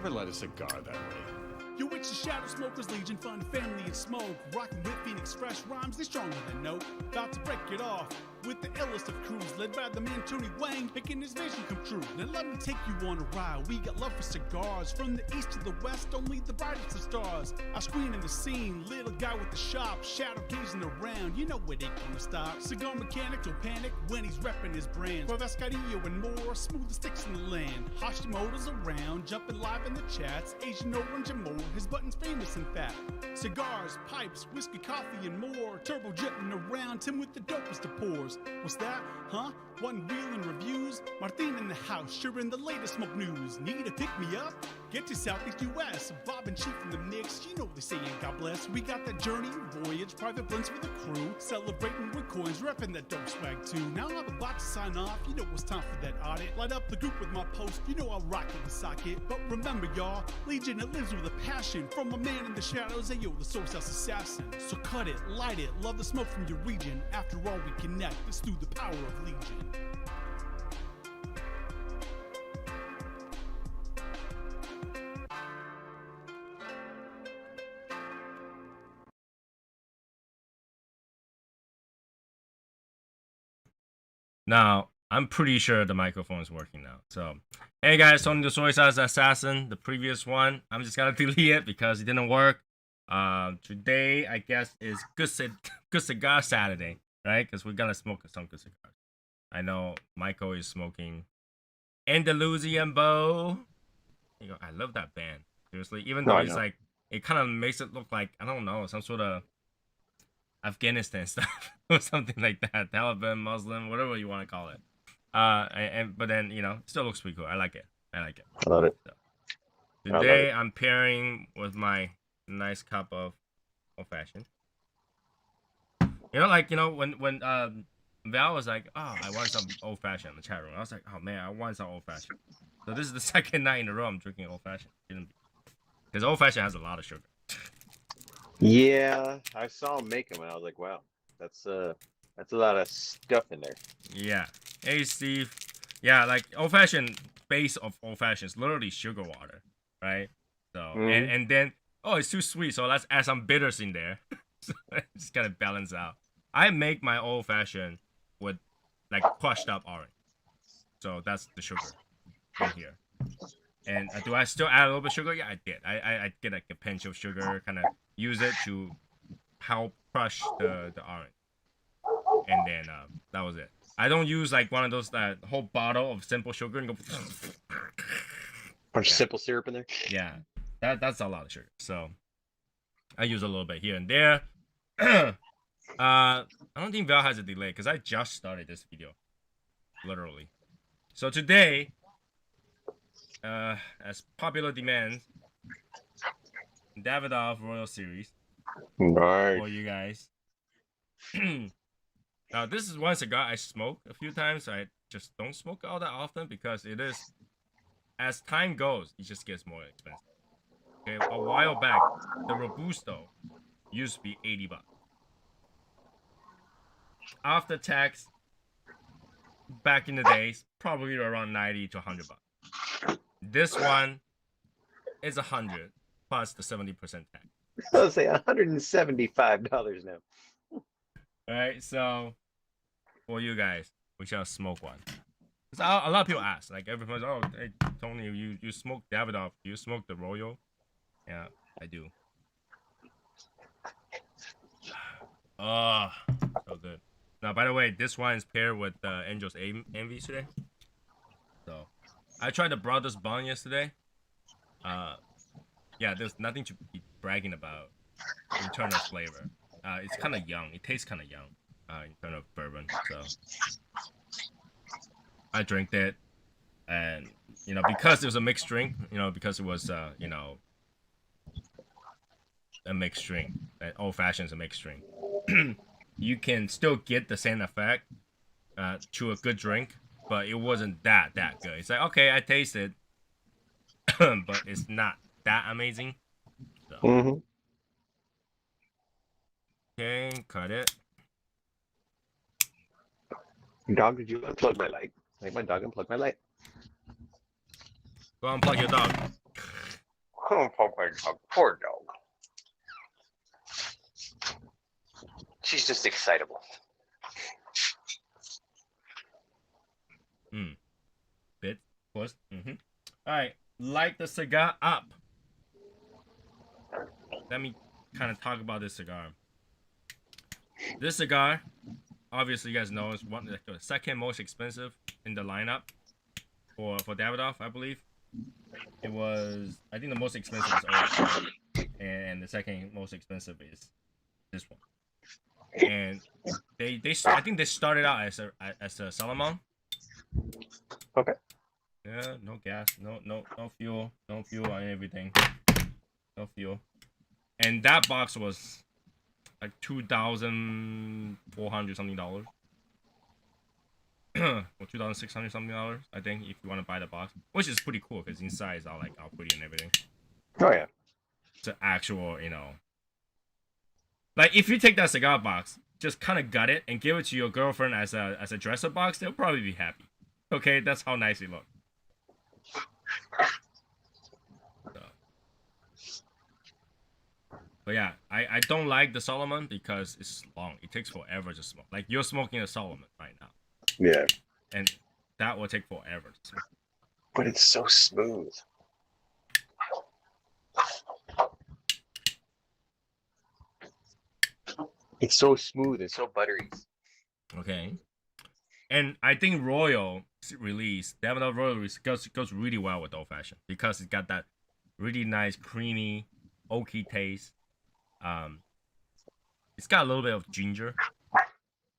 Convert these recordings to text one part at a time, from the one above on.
Never light a cigar that way. Yo, it's the Shadow Smokers Legion, fun, family, and smoke. Rockin' with Phoenix Fresh rhymes, they stronger than no. About to break it off with the illest of crews, led by the man Tony Wang, making his vision come true. Now let me take you on a ride. We got love for cigars, from the east to the west, only the brightest of stars. Our screen in the scene, little guy with the shop, shadow gazing around. You know it ain't gonna stop. Cigar mechanic don't panic when he's repping his brands. Escadillo and more, smooth as sticks in the land. Hashimoto's around, jumping live in the chats. Asian orange and more, his button's famous in fact. Cigars, pipes, whiskey, coffee, and more. Turbo jetting around, Tim with the dopest of pours. What's that? Huh? One wheel and reviews? Martin in the house, sharing the latest smoke news. Need to pick me up? Get to Southeast US. Bob and Chief in the mix, you know they say ain't God bless. We got that journey, voyage, private blends for the crew. Celebrating with coins, repping that dope swag too. Now I'm about to sign off, you know it's time for that audit. Light up the group with my post, you know I'll rock it the socket. But remember y'all, Legion, it lives with a passion. From a man in the shadows, ayo, the source house assassin. So cut it, light it, love the smoke from your region. After all we connect, it's through the power of Legion. Now, I'm pretty sure the microphone is working now. So, hey guys, Tony the Soy Sauce Assassin, the previous one. I'm just gonna delete it because it didn't work. Today, I guess, is Good Cigar Saturday, right? Because we're gonna smoke some good cigars. I know Michael is smoking Andalusian Bow. You know, I love that band. Seriously, even though it's like, it kind of makes it look like, I don't know, some sort of Afghanistan stuff or something like that. Taliban, Muslim, whatever you want to call it. But then, you know, it still looks pretty cool. I like it. I love it. So, today I'm pairing with my nice cup of old fashioned. You know, like, you know, when Val was like, oh, I want some old fashioned in the chat room. I was like, oh man, I want some old fashioned. So this is the second night in a row I'm drinking old fashioned. Because old fashioned has a lot of sugar. Yeah, I saw him make them, and I was like, "Wow, that's a lot of stuff in there." Yeah. Hey, Steve. Yeah, like old fashioned base of old fashioned is literally sugar water, right? So and then it's too sweet, so let's add some bitters in there. So it's gotta balance out. I make my old fashioned with like crushed up orange, so that's the sugar in here. And do I still add a little bit of sugar? Yeah, I did. I get like a pinch of sugar, kind of use it to help crush the orange. And then that was it. I don't use like one of those whole bottle of simple sugar and go. Bunch of simple syrup in there. Yeah, that's a lot of sugar. So I use a little bit here and there. I don't think Val has a delay because I just started this video, literally. So today, as popular demand, Davidoff Royal Series for you guys. Now this is one cigar I smoked a few times. I just don't smoke all that often because it is, as time goes, it just gets more expensive. Okay, a while back, the Robusto used to be $80. After tax, back in the days, probably around $90 to $100. This one is $100 plus the 70% tax. I was say $175 now. All right, so for you guys, we shall smoke one. A lot of people ask, like everyone's, oh, hey, Tony, you smoke Davidoff? You smoke the Royal? Yeah, I do. Oh, so good. Now, by the way, this one is paired with Angel's Envy today. So, I tried the Brothers Bond yesterday. Yeah, there's nothing to be bragging about in terms of flavor. It's kind of young. It tastes kind of young in terms of bourbon. So, I drank it, and you know, because it was a mixed drink, you know, because it was you know, a mixed drink, old fashioned is a mixed drink. You can still get the same effect to a good drink, but it wasn't that good. It's like, okay, I tasted, but it's not that amazing. So. Okay, cut it. Dog, did you unplug my light? Like my dog unplugged my light. Go unplug your dog. Oh, my dog. Poor dog. She's just excitable. Bit first. All right, light the cigar up. Let me kind of talk about this cigar. This cigar, obviously, you guys know, is one the second most expensive in the lineup for Davidoff, I believe. It was, I think, the most expensive is Oak, and the second most expensive is this one. And they I think they started out as a Salomon. Okay. Yeah, no gas, no fuel, no fuel on everything, no fuel. And that box was like $2,400 something dollars, or $2,600 something dollars, I think, if you want to buy the box, which is pretty cool because inside is all pretty and everything. Oh yeah. It's an actual, like if you take that cigar box, just kind of gut it and give it to your girlfriend as a dresser box, they'll probably be happy. Okay, that's how nice it looks. But yeah, I don't like the Solomon because it's long. It takes forever to smoke. Like you're smoking a Solomon right now. Yeah. And that will take forever to smoke. But it's so smooth. It's so smooth and so buttery. Okay. And I think Royal release, Davidoff Royal release goes really well with old fashioned because it's got that really nice creamy oaky taste. It's got a little bit of ginger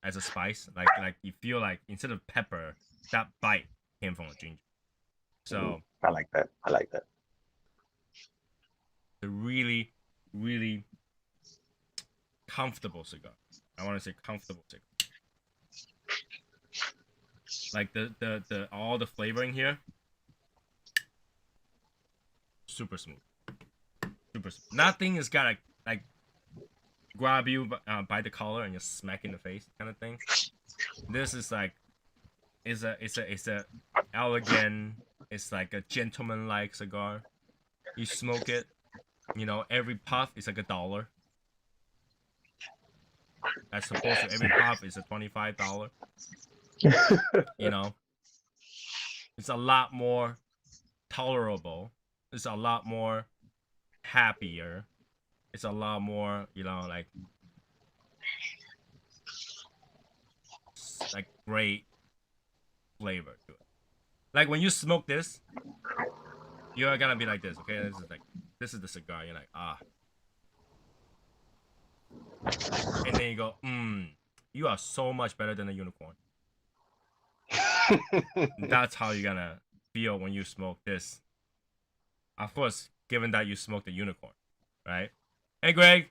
as a spice. Like you feel like instead of pepper, that bite came from the ginger. So I like that. a really, really comfortable cigar. I want to say comfortable cigar. Like the all the flavoring here, super smooth. Super smooth. Nothing is gotta like grab you by the collar and just smack in the face kind of thing. This is like it's a elegant. It's like a gentleman-like cigar. You smoke it, every puff is like $1. As opposed to every puff is a $25. It's a lot more tolerable. It's a lot more happier. It's a lot more, like great flavor to it. Like when you smoke this, you're gonna be like this, okay? This is the cigar. You're like, ah. And then you go, you are so much better than a unicorn. That's how you're gonna feel when you smoke this. Of course, given that you smoked the unicorn, right? Hey, Greg.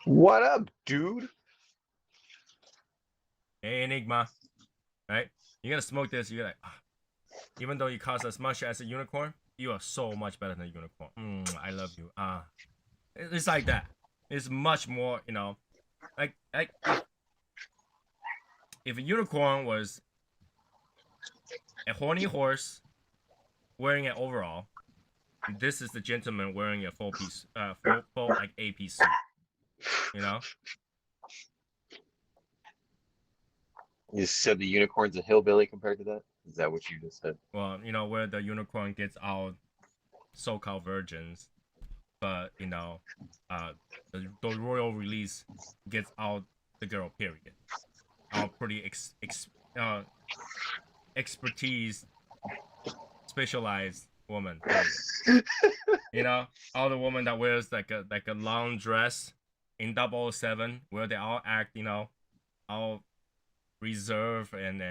What up, dude? Hey, Enigma. Right? You're gonna smoke this, you're like, ah. Even though you cost as much as a unicorn, you are so much better than a unicorn. I love you. It's like that. It's much more, like if a unicorn was a horny horse wearing an overall, this is the gentleman wearing a full like 8-piece suit. You said the unicorn's a hillbilly compared to that? Is that what you just said? Well, where the unicorn gets out so-called virgins, but the royal release gets out the girl. Period. All pretty expertise, specialized woman. All the woman that wears like a long dress in 007, where they all act, all reserved and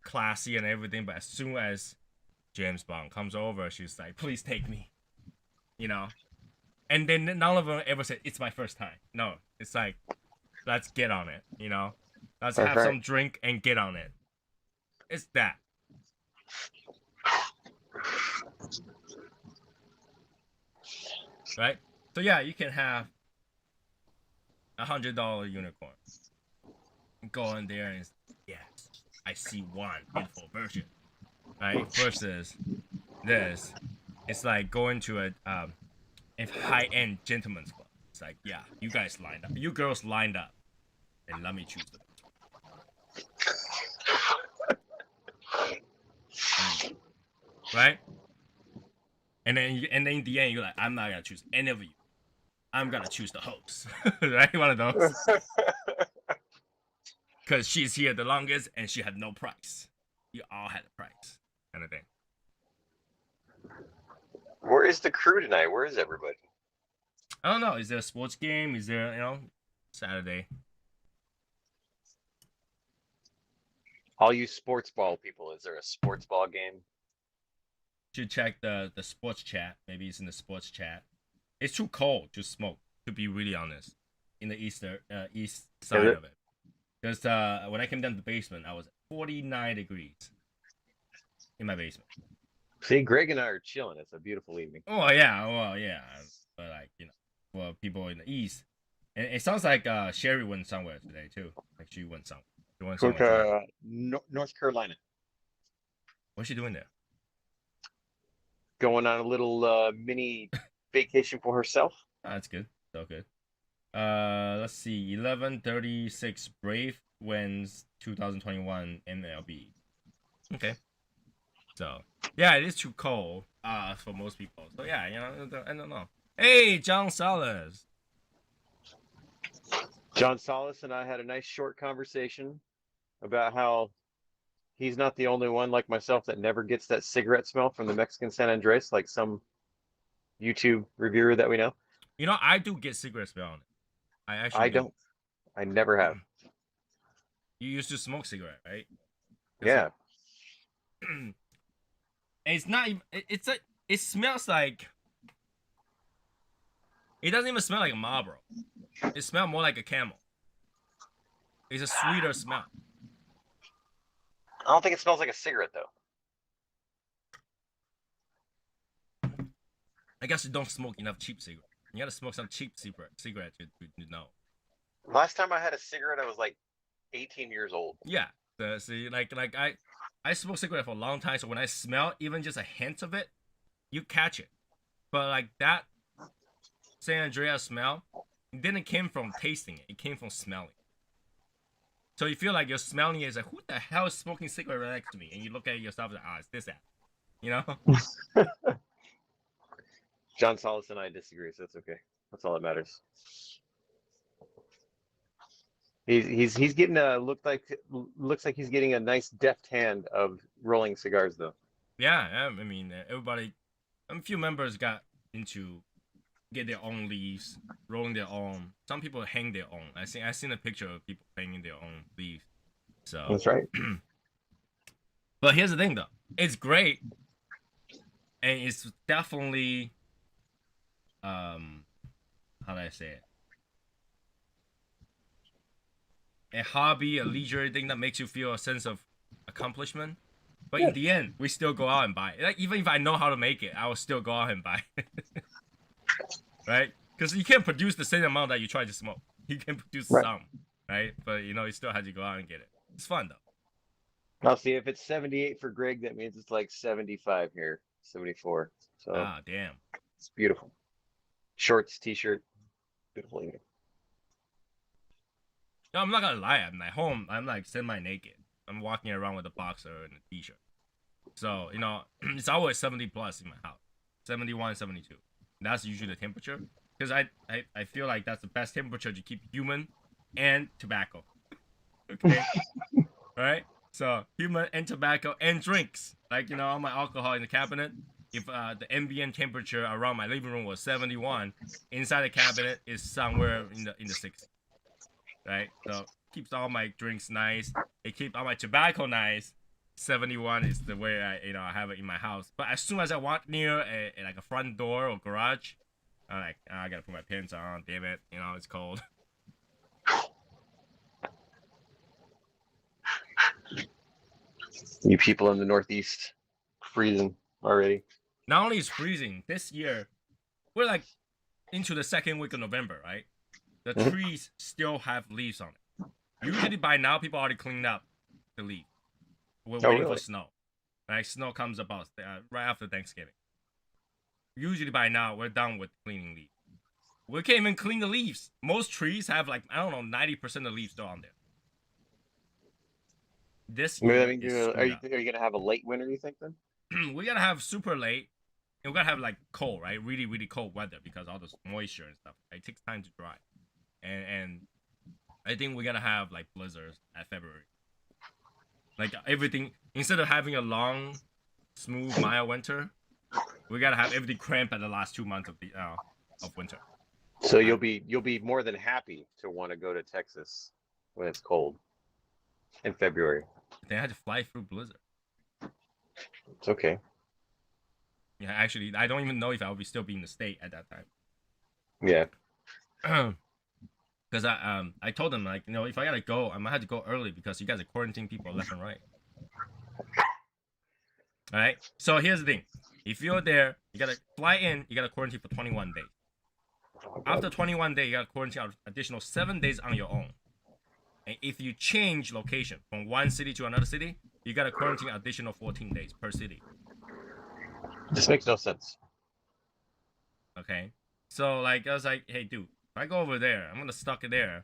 classy and everything, but as soon as James Bond comes over, she's like, please take me, and then none of them ever said it's my first time. No, it's like, let's get on it, let's have some drink and get on it. It's that. Right? So yeah, you can have $100 unicorn, go in there and yes, I see one beautiful version, right? Versus this It's like going to a high-end gentleman's club. It's like, yeah, you guys lined up, you girls lined up, and let me choose the best one. Right? And then in the end, you're like, I'm not gonna choose any of you. I'm gonna choose the host, right? One of those, because she's here the longest and she had no price. You all had a price, kind of thing. Where is the crew tonight? Where is everybody? I don't know. Is there a sports game? Is there, Saturday? All you sports ball people, is there a sports ball game? Should check the sports chat. Maybe it's in the sports chat. It's too cold to smoke, to be really honest, in the east side of it. Because when I came down to the basement, I was at 49 degrees in my basement. See, Greg and I are chilling. It's a beautiful evening. Oh yeah, well yeah, but like for people in the east, and it sounds like Sherry went somewhere today too. Like she went somewhere. She went Go somewhere. to North Carolina. What's she doing there? Going on a little mini vacation for herself. Oh, that's good. So good. Let's see. 11:36 Brave wins 2021 MLB. Okay. So yeah, it is too cold for most people. So yeah, I don't know. Hey, John Salas. John Solis and I had a nice short conversation about how he's not the only one like myself that never gets that cigarette smell from the Mexican San Andres, like some YouTube reviewer that we know. I do get cigarette smell on it. I actually I don't. I never have. You used to smoke cigarette, right? Yeah. And it's not even. It smells like. It doesn't even smell like a Marlboro. It smells more like a Camel. It's a sweeter smell. I don't think it smells like a cigarette though. I guess you don't smoke enough cheap cigarette. You gotta smoke some cheap cigarette to know. Last time I had a cigarette, I was like 18 years old. Yeah. See, like I smoked cigarette for a long time, so when I smell even just a hint of it, you catch it. But like that San Andreas smell, it didn't came from tasting it. It came from smelling. So you feel like you're smelling it. It's like, who the hell is smoking cigarette right next to me? And you look at yourself and it's this that. You know? John Solis and I disagree, so it's okay. That's all that matters. He's getting looks like he's getting a nice deft hand of rolling cigars though. Yeah, I mean everybody, a few members got into get their own leaves, rolling their own. Some people hang their own. I seen a picture of people hanging their own leaves. So That's right. But here's the thing though, it's great, and it's definitely how do I say it? A hobby, a leisure thing that makes you feel a sense of accomplishment. But in the end, we still go out and buy it. Like, even if I know how to make it, I will still go out and buy it. Right? Because you can't produce the same amount that you try to smoke. You can produce some, right? But you still have to go out and get it. It's fun though. I'll see if it's 78 for Greg. That means it's like 75 here, 74. So damn, it's beautiful. Shorts, t-shirt, beautiful evening. No, I'm not gonna lie. I'm like home. I'm like semi-naked. I'm walking around with a boxer and a t-shirt. So it's always 70 plus in my house. 71, 72. That's usually the temperature. Because I feel like that's the best temperature to keep human and tobacco. Okay. Right? So human and tobacco and drinks. Like, all my alcohol in the cabinet. If the ambient temperature around my living room was 71, inside the cabinet is somewhere in the 60s. Right? So keeps all my drinks nice. It keeps all my tobacco nice. 71 is the way I have it in my house. But as soon as I walk near like a front door or garage, I'm like, I gotta put my pants on. Damn it, it's cold. You people in the Northeast, freezing already. Not only is freezing this year, we're like into the second week of November, right? The trees still have leaves on it. Usually by now, people already cleaned up the leaf. We're waiting for snow. Right? Snow comes about right after Thanksgiving. usually by now we're done with cleaning leaves. We can't even clean the leaves. Most trees have like, I don't know, 90% of the leaves still on there. This Maybe year that means is are screwed you up. are you gonna have a late winter? You think then? We gotta have super late. And we gotta have like cold, right? Really, really cold weather because all this moisture and stuff. Right? It takes time to dry. And I think we gotta have like blizzards at February. Like everything, instead of having a long, smooth, mild winter, we gotta have everything cramped at the last 2 months of winter. So you'll be more than happy to want to go to Texas when it's cold in February. Then I had to fly through blizzard. It's okay. Yeah, actually, I don't even know if I would still be in the state at that time. Yeah. Because I told them like, if I gotta go, I might have to go early because you guys are quarantining people left and right. All right. So here's the thing: if you're there, you gotta fly in. You gotta quarantine for 21 days. After 21 days, you gotta quarantine an additional 7 days on your own. And if you change location from one city to another city, you gotta quarantine additional 14 days per city. This makes no sense. Okay. So like I was like, hey dude, if I go over there, I'm gonna stuck it there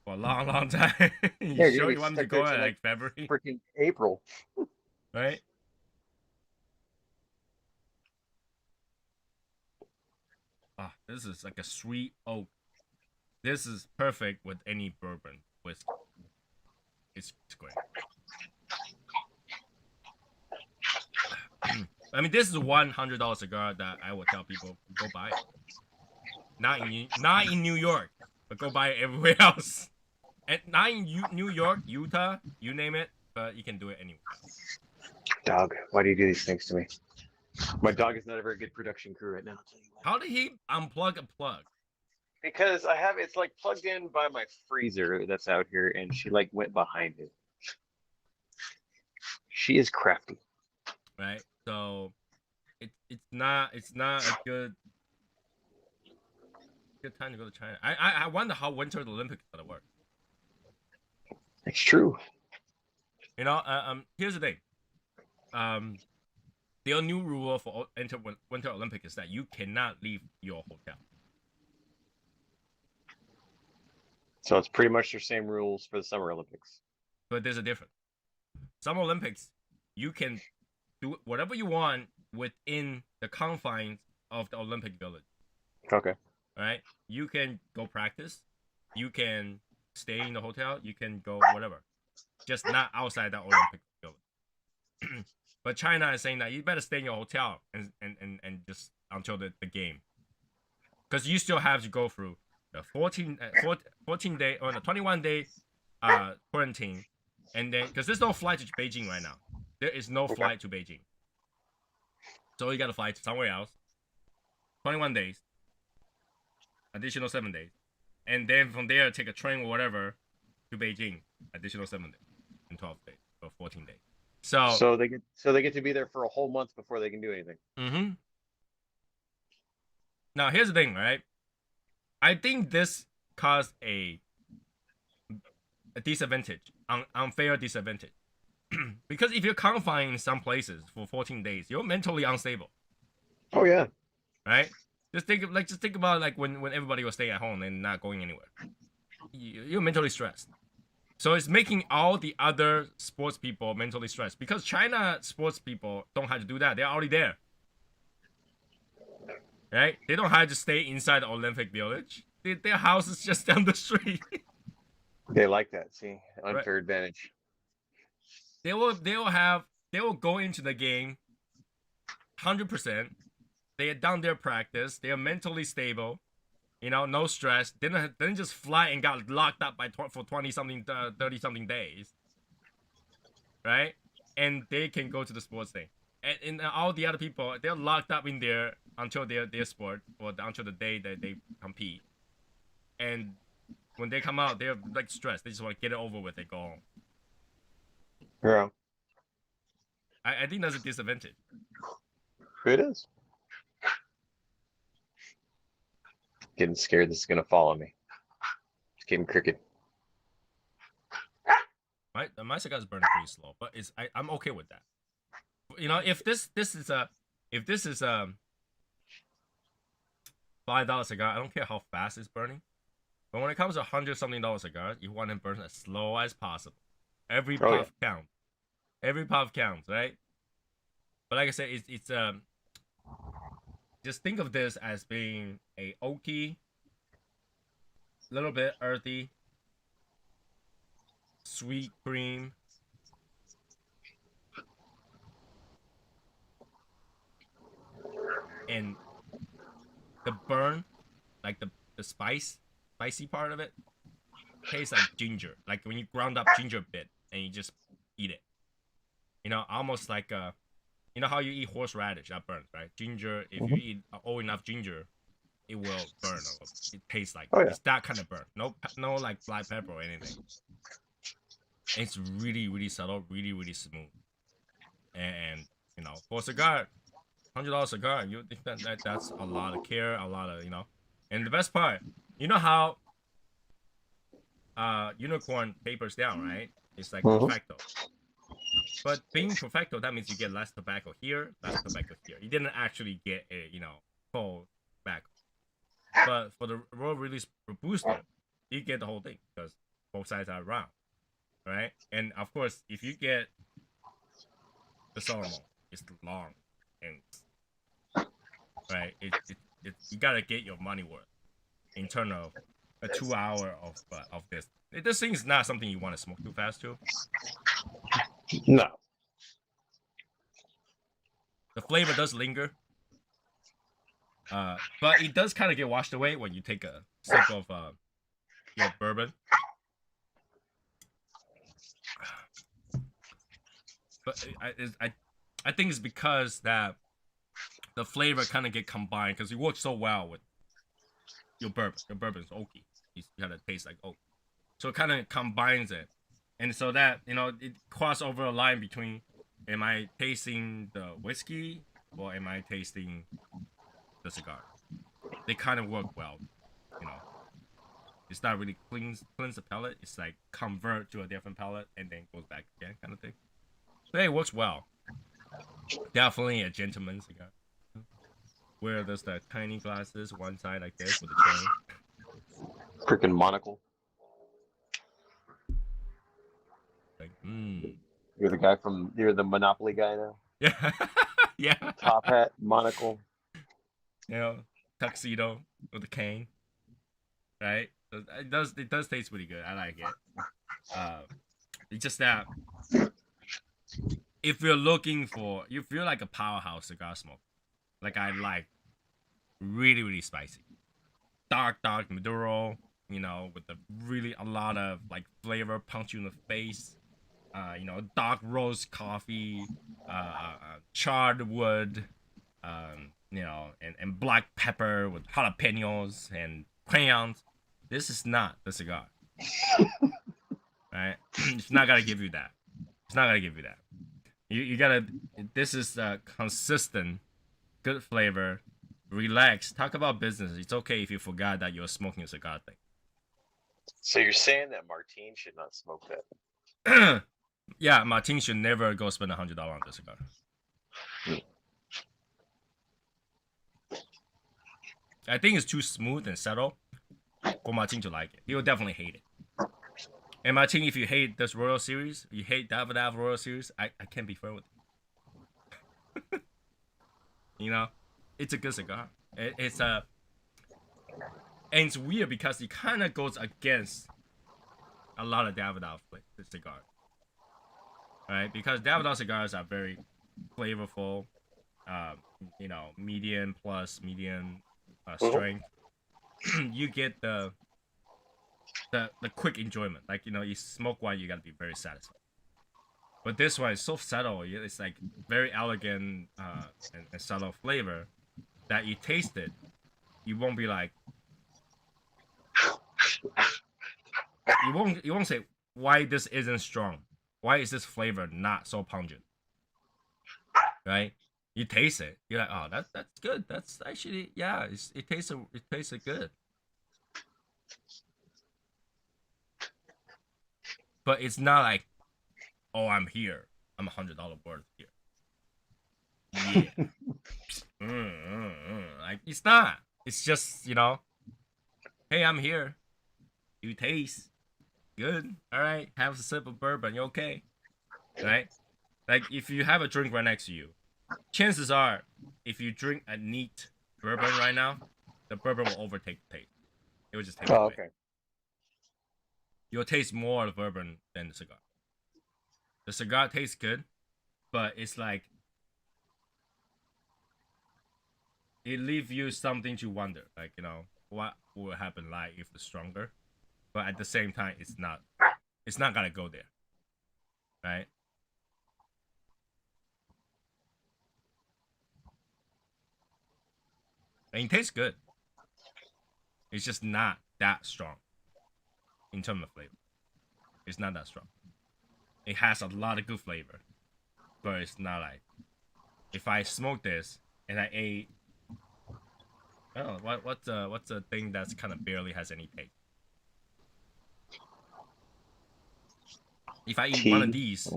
for a long, long time. You Yeah, you're sure gonna you be want me to stuck go there at till, like February? Freaking April. Right? Ah, this is like a sweet oak. This is perfect with any bourbon whiskey. It's great. I mean, this is $100 cigar that I would tell people go buy it. Not in New York, but go buy it everywhere else. And not in New York, Utah, you name it, but you can do it anywhere else. Dog, why do you do these things to me? My dog is not a very good production crew right now. I'll tell you what. How did he unplug a plug? Because it's like plugged in by my freezer that's out here, and she like went behind it. She is crafty. Right? So it's not a good time to go to China. I wonder how Winter Olympics is gonna work. It's true. Here's the thing. The new rule for Winter Olympic is that you cannot leave your hotel. So it's pretty much the same rules for the Summer Olympics. But there's a difference. Summer Olympics, you can do whatever you want within the confines of the Olympic Village. Okay. All right? You can go practice. You can stay in the hotel. You can go whatever. Just not outside the Olympic Village. But China is saying that you better stay in your hotel and just until the game. Because you still have to go through the 14 day or the 21 day quarantine. And then, because there's no flight to Beijing right now. There is no flight to Beijing. So you got to fly to somewhere else. 21 days. Additional 7 days. And then from there, take a train or whatever to Beijing. Additional 7 days. And 12 days. Or 14 days. So they get to be there for a whole month before they can do anything. Mm-hmm. Now, here's the thing, right? I think this caused a disadvantage, unfair disadvantage. Because if you're confined in some places for 14 days, you're mentally unstable. Oh yeah. Right? Just think about like when everybody was staying at home and not going anywhere. You're mentally stressed. So it's making all the other sports people mentally stressed. Because China sports people don't have to do that. They're already there. Right? They don't have to stay inside the Olympic Village. Their house is just down the street. They like that. See, unfair Right. advantage. They will go into the game 100%. They have done their practice. They are mentally stable. No stress. Didn't just fly and got locked up for 20-something, 30-something days. Right? And they can go to the sports thing. And all the other people, they're locked up in there until their sport or until the day that they compete. And when they come out, they're like stressed. They just want to get it over with. They go home. Yeah. I think that's a disadvantage. It is. Getting scared this is gonna follow me. Just getting cricket. My cigar's burning pretty slow, but I'm okay with that. If this is a if this is a $5 cigar, I don't care how fast it's burning. But when it comes to $100-something cigar, you want to burn as slow as possible. Every Oh, puff counts. Every puff counts, right? But like I said, it's just think of this as being a oaky, little bit earthy, sweet cream, and the burn, like the spicy part of it, tastes like ginger. Like when you ground up ginger bit and you just eat it. You know, almost like you know how you eat horseradish that burns, right? Ginger. If you Mhm. eat old enough ginger, it will burn a little. It tastes like Oh, yeah. it's that kind of burn. No like black pepper or anything. It's really really subtle, really really smooth, and you know for a cigar, $100 cigar, you think that's a lot of care, a lot of And the best part, you know how unicorn tapers down, right? It's like Mhm. perfecto. But being perfecto, that means you get less tobacco here, less tobacco here. You didn't actually get a full tobacco. But for the raw release robusto, you get the whole thing because both sides are round, right? And of course, if you get the Solomon, it's long and right. You gotta get your money worth in terms of a 2 hour of this. This thing is not something you want to smoke too fast too. No. The flavor does linger, but it does kind of get washed away when you take a sip of your bourbon. But I think it's because that the flavor kind of get combined because it works so well with your bourbon. Your bourbon's oaky. You kind of taste like oak, so it kind of combines it, and so that it cross over a line between am I tasting the whiskey or am I tasting the cigar? They kind of work well, you know. It's not really cleanse the palate. It's like convert to a different palate and then goes back again, kind of thing. But it works well. Definitely a gentleman cigar. Where there's the tiny glasses, one side like this with a chain. Freaking monocle. Like, You're the Monopoly guy now. yeah, yeah. Top hat, monocle. Tuxedo with a cane, right? It does taste pretty good. I like it. It's just that if you feel like a powerhouse cigar smoke, like I like, really really spicy, dark Maduro, with a lot of like flavor punch you in the face. Dark roast coffee, charred wood, and black pepper with jalapenos and crayons. This is not the cigar, right? It's not gonna give you that. It's not gonna give you that. You gotta. This is consistent, good flavor. Relax. Talk about business. It's okay if you forgot that you're smoking a cigar So you're saying that Martine should not smoke that? thing. Yeah, Martin should never go spend $100 on this cigar. I think it's too smooth and subtle for Martin to like it. He will definitely hate it. And Martin, if you hate this Royal Series, you hate Davidoff Royal Series, I can't be fair with you. It's a good cigar. It's and it's weird because it kind of goes against a lot of Davidoff cigars, right? Because Davidoff cigars are very flavorful, medium plus medium strength. You get the quick enjoyment. Like you smoke one, you gotta be very satisfied. But this one is so subtle. It's like very elegant and subtle flavor that you taste it, you won't be like, you won't say why this isn't strong. Why is this flavor not so pungent? Right? You taste it. You're like, oh, that's good. That's actually it tastes good. But it's not like, oh, I'm here. I'm $100 worth here. Yeah. Like it's not. It's just, you know, hey, I'm here. You taste good. All right, have a sip of bourbon. You okay? Right? Like if you have a drink right next to you, chances are, if you drink a neat bourbon right now, the bourbon will overtake the taste. It will just take it Oh, away. okay. You'll taste more of the bourbon than the cigar. The cigar tastes good, but it's like it leaves you something to wonder, like, you know, what will happen like if it's stronger, but at the same time it's not gonna go there, right? And it tastes good. It's just not that strong in terms of flavor. It's not that strong. It has a lot of good flavor, but it's not like if I smoke this and I ate, oh, what's a thing that's kind of barely has any taste. If I eat one of Tea. these,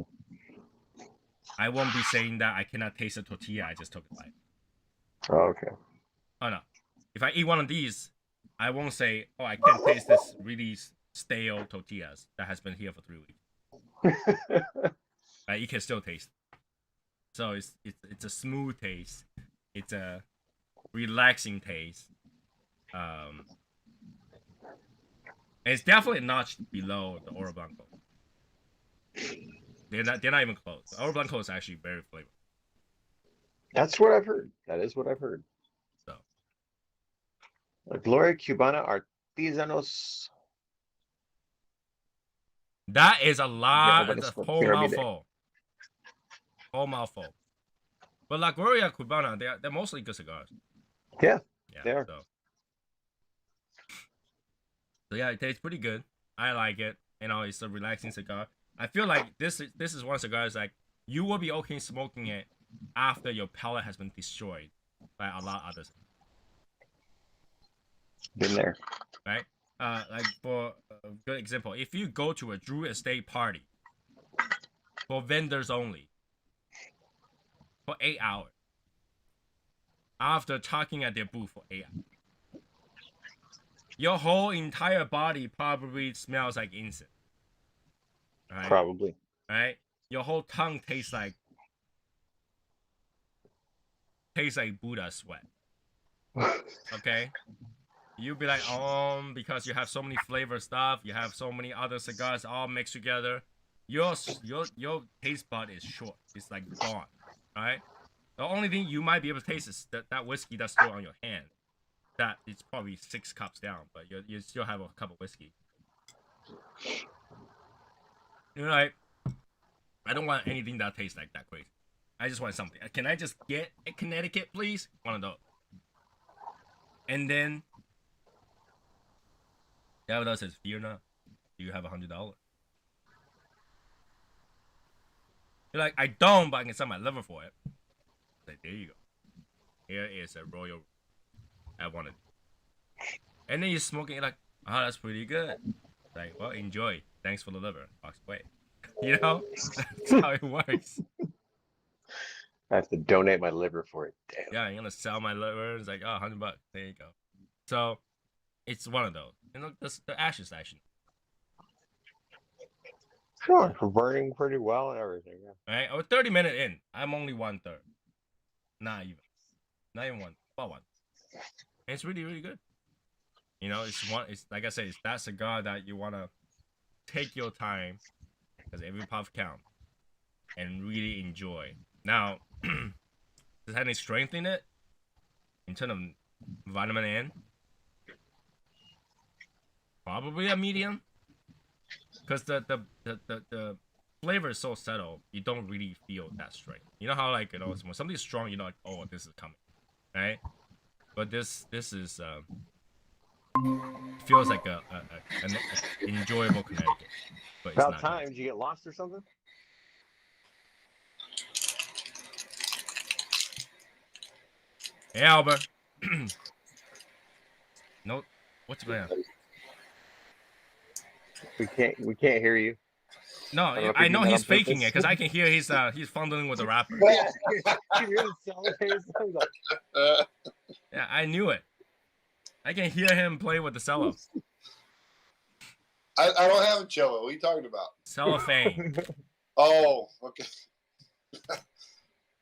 I won't be saying that I cannot taste the tortilla I just took a bite. Oh, okay. Oh no. If I eat one of these, I won't say, oh, I can't taste this really stale tortillas that has been here for 3 weeks. You can still taste it. So it's a smooth taste. It's a relaxing taste. And it's definitely a notch below the Oro Blanco. They're not even close. The Oro Blanco is actually very flavorful. That's what I've heard. That is what I've heard. So La Gloria Cubana Artesanos. that is a lot. Llama It's a Venezuela whole Pyramide. mouthful. Whole mouthful. But La Gloria Cubana, they're mostly good cigars. Yeah, Yeah, they are. So yeah, it tastes pretty good. I like it. You know, it's a relaxing cigar. I feel like this is one cigar is like you will be okay smoking it after your palate has been destroyed by a lot of others. Been there. Right? Like for a good example, if you go to a Drew Estate party for vendors only for 8 hours, after talking at their booth for 8 hours, your whole entire body probably smells like incense. Right? Probably. Right? Your whole tongue tastes like Buddha sweat. Okay? You'll be like, because you have so many flavor stuff, you have so many other cigars all mixed together. Your taste bud is short. It's like gone. Right? The only thing you might be able to taste is that whiskey that's still on your hand. That it's probably 6 cups down, but you still have a cup of whiskey. You're like, I don't want anything that tastes like that crazy. I just want something. Can I just get a Connecticut, please? One of those. And then Davidoff says, fear not. Do you have $100? You're like, I don't, but I can sell my liver for it. Like, there you go. Here is a royal. I wanted. And then you're smoking. You're like, oh, that's pretty good. Like, well, enjoy. Thanks for the liver. Walks away. You know, that's how it works. I have to donate my liver for it. Damn. Yeah, I'm gonna sell my liver. It's like, oh, $100. There you go. So, it's one of those. And look, the ashes actually. Sure. Burning pretty well and everything. Yeah. All right, we're 30 minutes in. I'm only 1/3. Not even one. About one. And it's really, really good. You know, it's like I said, it's that cigar that you wanna take your time, because every puff counts, and really enjoy. Now, does it have any strength in it? In terms of vitamin N? Probably a medium. Because the flavor is so subtle, you don't really feel that strength. You know how, like, you know, when something's strong, you know, like, oh, this is coming, right? But this is feels like an enjoyable Connecticut. But About it's not time. Did you get lost or something? Hey, Albert. No, what's going on? We can't hear you. No, I don't know if I he did know that he's on faking it purpose. because I can hear he's fondling with the rapper. Yeah, you hear the cellophane sound, like, Yeah, I knew it. I can hear him play with the cello. I don't have a cello. What are you talking about? Cellophane. Oh, okay.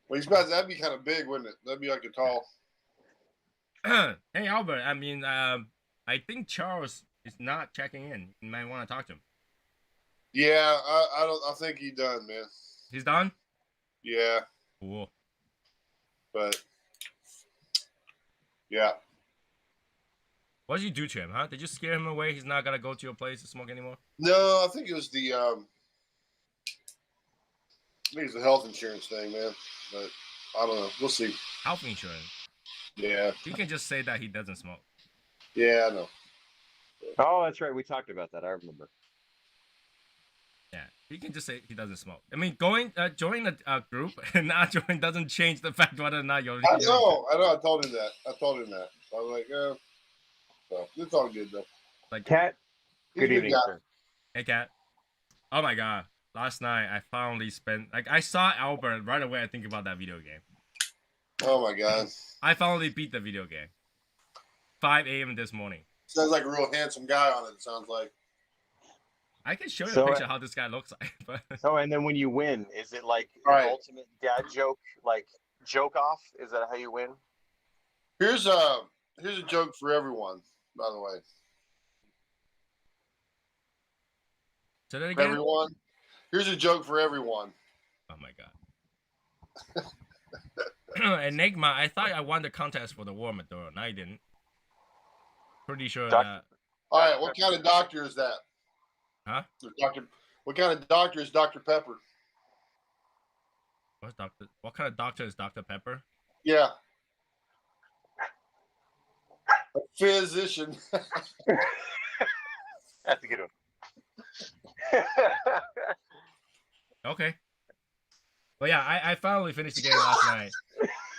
Well, that'd be kind of big, wouldn't it? That'd be like a tall. Hey Albert, I mean, I think Charles is not checking in. You might want to talk to him. Yeah, I don't. I think he's done, man. He's done. Yeah, Cool. but yeah. What did you do to him, huh? Did you scare him away? He's not gonna go to your place to smoke anymore. No, I think it was the I think it's the health insurance thing, man. But I don't know. We'll see. Health insurance. Yeah, You can just say that he doesn't smoke. yeah, I know. oh, that's right. We talked about that. I remember. Yeah, you can just say he doesn't smoke. I mean, join a group and not join doesn't change the fact whether or not you're. I know. I told him that. I was like, so it's all good though. Like, Cat, He's a good evening, guy. sir. hey, Cat. Oh my God! Last night I finally I saw Albert right away. I think about that video game. Oh my God. I finally beat the video game. 5 a.m. this morning. Sounds like a real handsome guy on it. It sounds like. I can show you So, a picture of how this guy looks like. But Oh, and then when you win, is it like Right. an ultimate dad joke, like joke off? Is that how you win? Here's a joke for everyone, by the way. say that For again. everyone. Here's a joke for everyone. Oh my God. Enigma, I thought I won the contest for the War Maduro. No, I didn't. Pretty sure that. All right, what kind of doctor is that? Huh? What kind of doctor is Dr. Pepper? What kind of doctor is Dr. Pepper? Yeah. A physician. That's a good one. Okay. But yeah, I finally finished the game last night.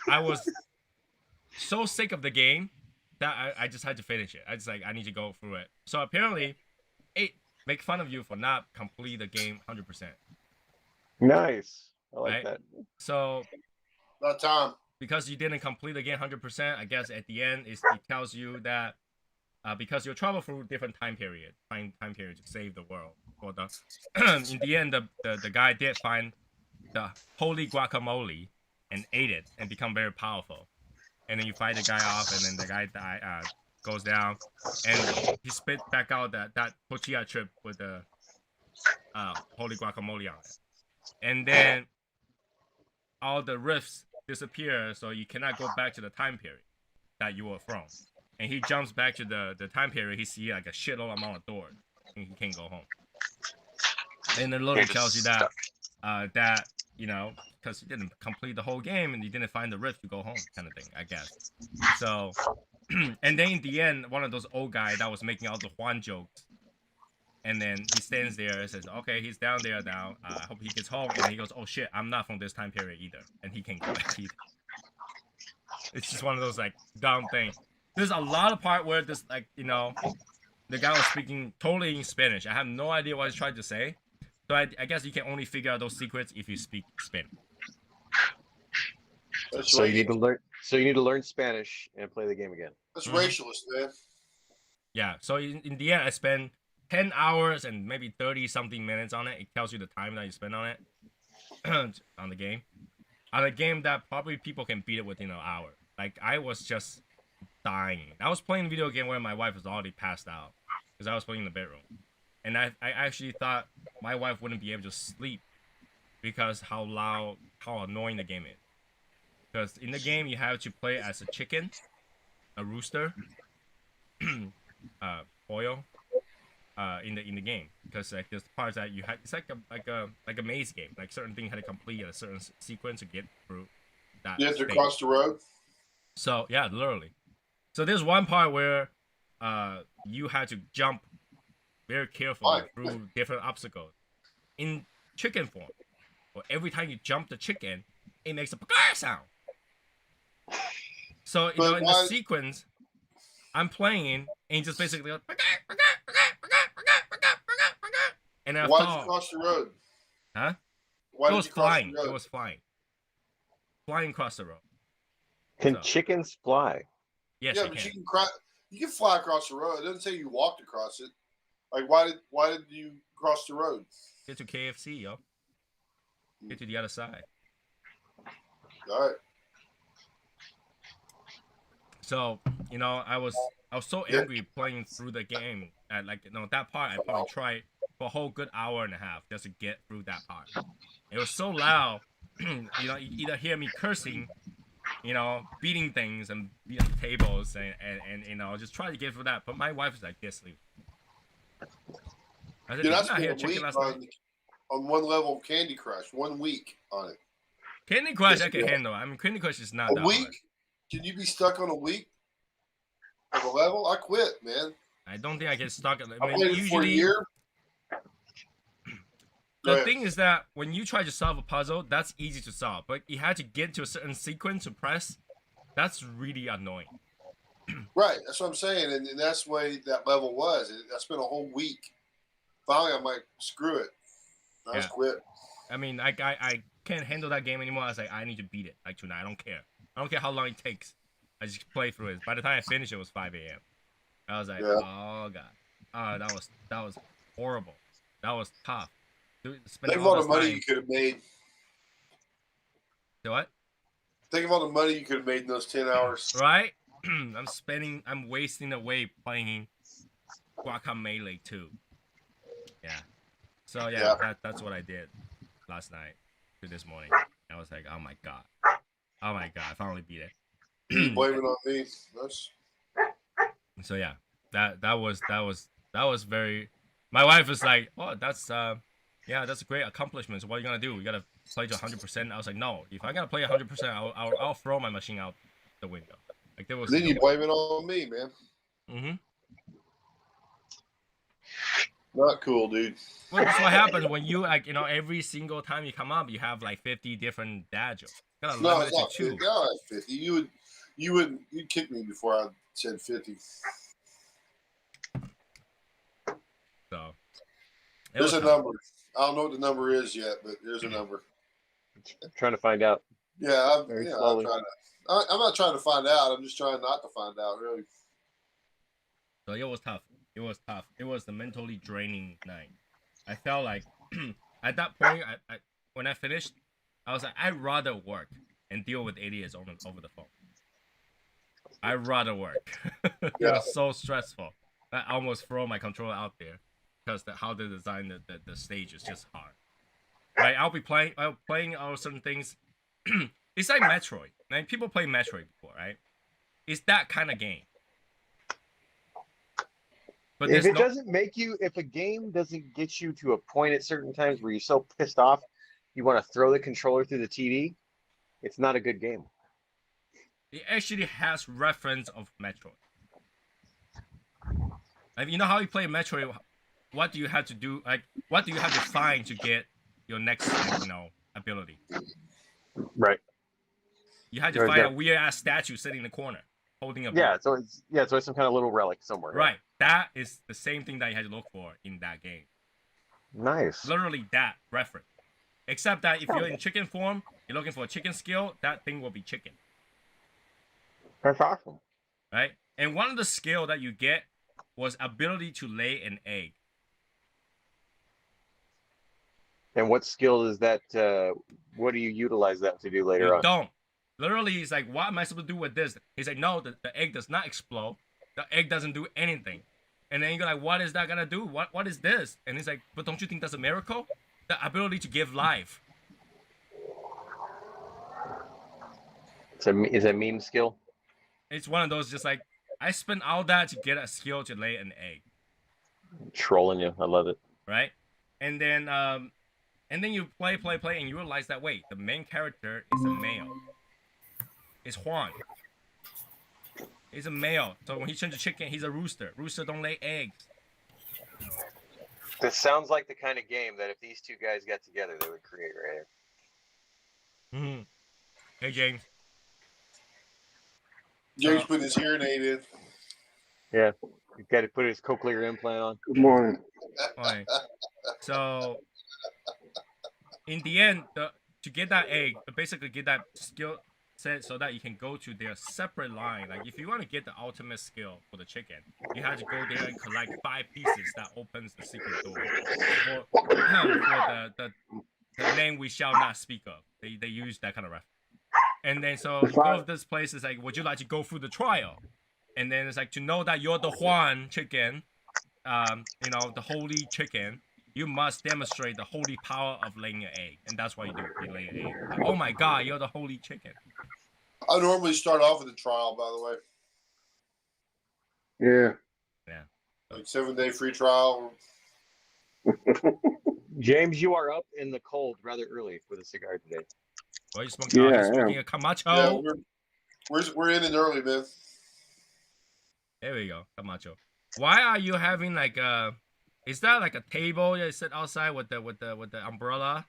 I was so sick of the game that I just had to finish it. I need to go through it. So apparently, it make fun of you for not complete the game 100%. Nice. I like Right? that. So About time. because you didn't complete the game 100%, I guess at the end it tells you that because you travel through different time period to save the world. For the in the end, the guy did find the holy guacamole and ate it and become very powerful. And then you fight the guy off, and then the guy goes down, and he spit back out that tortilla chip with the holy guacamole on it. And then all the rifts disappear, so you cannot go back to the time period that you were from. And he jumps back to the time period. He sees like a shitload amount of doors, and he can't go home. And it literally tells you that that you know, because you didn't complete the whole game and you didn't find the rift to go home, kind of thing, I guess. So, and then in the end, one of those old guy that was making all the Juan jokes, and then he stands there and says, "Okay, he's down there now. I hope he gets home." And he goes, "Oh shit, I'm not from this time period either," and he can't go back either. It's just one of those like dumb things. There's a lot of part where this like the guy was speaking totally in Spanish. I have no idea what he's trying to say. So I guess you can only figure out those secrets if you speak Spanish. That's So racialist. you need to learn. So you need to learn Spanish and play the game again. That's racialist, man. Yeah. So in the end, I spent 10 hours and maybe 30 something minutes on it. It tells you the time that you spend on it on the game. On a game that probably people can beat it within an hour. Like I was just dying. I was playing a video game where my wife was already passed out because I was playing in the bedroom. And I actually thought my wife wouldn't be able to sleep because how loud, how annoying the game is. Because in the game, you have to play as a chicken, a rooster, oil, in the game. Because like there's parts that you have, it's like a maze game. Like certain things you had to complete a certain sequence to get through that. You have to stage. cross the road. So yeah, literally. So there's one part where you had to jump very carefully through different obstacles in chicken form. But every time you jump the chicken, it makes a pagar sound. So in the sequence, I'm playing and just basically goes, and I Why'd you thought, cross the road? Huh? Why It did was you cross flying. the road? It was flying. Flying across the road. Can So, chickens fly? yes, Yeah, they but can. you can fly across the road. It doesn't say you walked across it. Like why did you cross the road? Get to KFC, yo. Get to the other side. All right. So, I was so Yeah. angry playing through the game. At that part, I probably tried for a whole good hour and a half just to get through that part. It was so loud. You either hear me cursing, beating things and beating tables and just try to get through that. But my wife was like, "Get sleep." I said, Dude, "Did I you not spent hear a chicken week last night?" on one level of Candy Crush. 1 week on it. Candy Crush, I can Yeah. handle. I mean, Candy Crush is not A that week? hard. Can you be stuck on a week of a level? I quit, man. I don't think I get stuck. I I mean, played it for a usually year. Go the ahead. thing is that when you try to solve a puzzle, that's easy to solve. But you had to get to a certain sequence to press. That's really annoying. Right, that's what I'm saying, and that's the way that level was. I spent a whole week. Finally, I'm like, screw it. I just quit. I mean, I can't handle that game anymore. I was like, I need to beat it like tonight. I don't care. I don't care how long it takes. I just play through it. By the time I finished, it was 5 a.m. I was like, Yeah. oh god, that was horrible. That was tough. Think Spending of all all this the money time. you could have made. So what? Think of all the money you could have made in those 10 hours. Right? I'm wasting away playing Guacamelee 2. Yeah. So yeah, that's what I did last night to this morning. I was like, oh my god, I finally beat it. You blame it on me. So yeah, that was very. My wife was like, oh, that's a great accomplishment. So what are you gonna do? You gotta play to 100%. I was like, no, if I gotta play 100%, I'll throw my machine out the window. Like there was. Then you blame it on me, man. Mm-hmm. Not cool, dude. Well, that's what happens when you every single time you come up, you have like 50 different dad jokes. You gotta No, limit it's it not to 2. 50. All right, 50. You'd kick me before I said 50. So There's a number. I don't know what the number is yet, but there's a number. I'm trying to find out. Yeah, Very I'm slowly. not trying to find out. I'm just trying not to find out, really. So it was tough. It was tough. It was the mentally draining night. I felt like at that point, I when I finished, I was like, I'd rather work and deal with idiots over the phone. I'd rather work. It was so stressful. I almost throw my controller out there because how they design the stage is just hard. Right? I'll playing all certain things. It's like Metroid. Like people play Metroid before, right? It's that kind of game. But If a game doesn't get you to a point at certain times where you're so pissed off, you want to throw the controller through the TV, it's not a good game. It actually has reference of Metroid. Like, you know how you play Metroid? What do you have to do? Like, what do you have to find to get your next, ability? Right. You had to find a weird ass statue sitting in the corner, holding a yeah. So it's some kind of little relic somewhere. Right. That is the same thing that you had to look for in that game. Nice. Literally that reference. Except that if you're in chicken form, you're looking for a chicken skill, that thing will be chicken. That's awesome. Right? And one of the skill that you get was ability to lay an egg. And what skill is that? What do you utilize that to do later on? Don't. Literally, he's like, what am I supposed to do with this? He's like, no, the egg does not explode. The egg doesn't do anything. And then you're like, what is that gonna do? What is this? And he's like, but don't you think that's a miracle? The ability to give life. Is a meme skill? It's one of those just like, I spent all that to get a skill to lay an egg. Trolling you. I love it. Right? And then you play, and you realize that, wait, the main character is a male. It's Juan. He's a male. So when he turns to chicken, he's a rooster. Rooster don't lay eggs. This sounds like the kind of game that if these two guys got together, they would create right here. Mm-hmm. Hey, James. James put his hearing aid in. Yeah. He's got to put his cochlear implant on. Good morning. Fine. So in the end, to get that egg, basically get that skill set so that you can go to their separate line. Like if you want to get the ultimate skill for the chicken, you have to go there and collect 5 pieces that opens the secret door for the name we shall not speak of. They use that kind of reference. And then so you go to this place. It's like, would you like to go through the trial? And then it's like, to know that you're the Juan chicken, the holy chicken, you must demonstrate the holy power of laying an egg. And that's what you do. You lay an egg. Like, oh my God, you're the holy chicken. I normally start off with a trial, by the way. Yeah. Yeah. Like 7-day free trial. James, you are up in the cold rather early for the cigar today. Well, you smoking, Yeah, he's smoking a Camacho. Yeah, we're in early, man. There we go, Camacho. Why are you having like is that like a table you sit outside with the umbrella?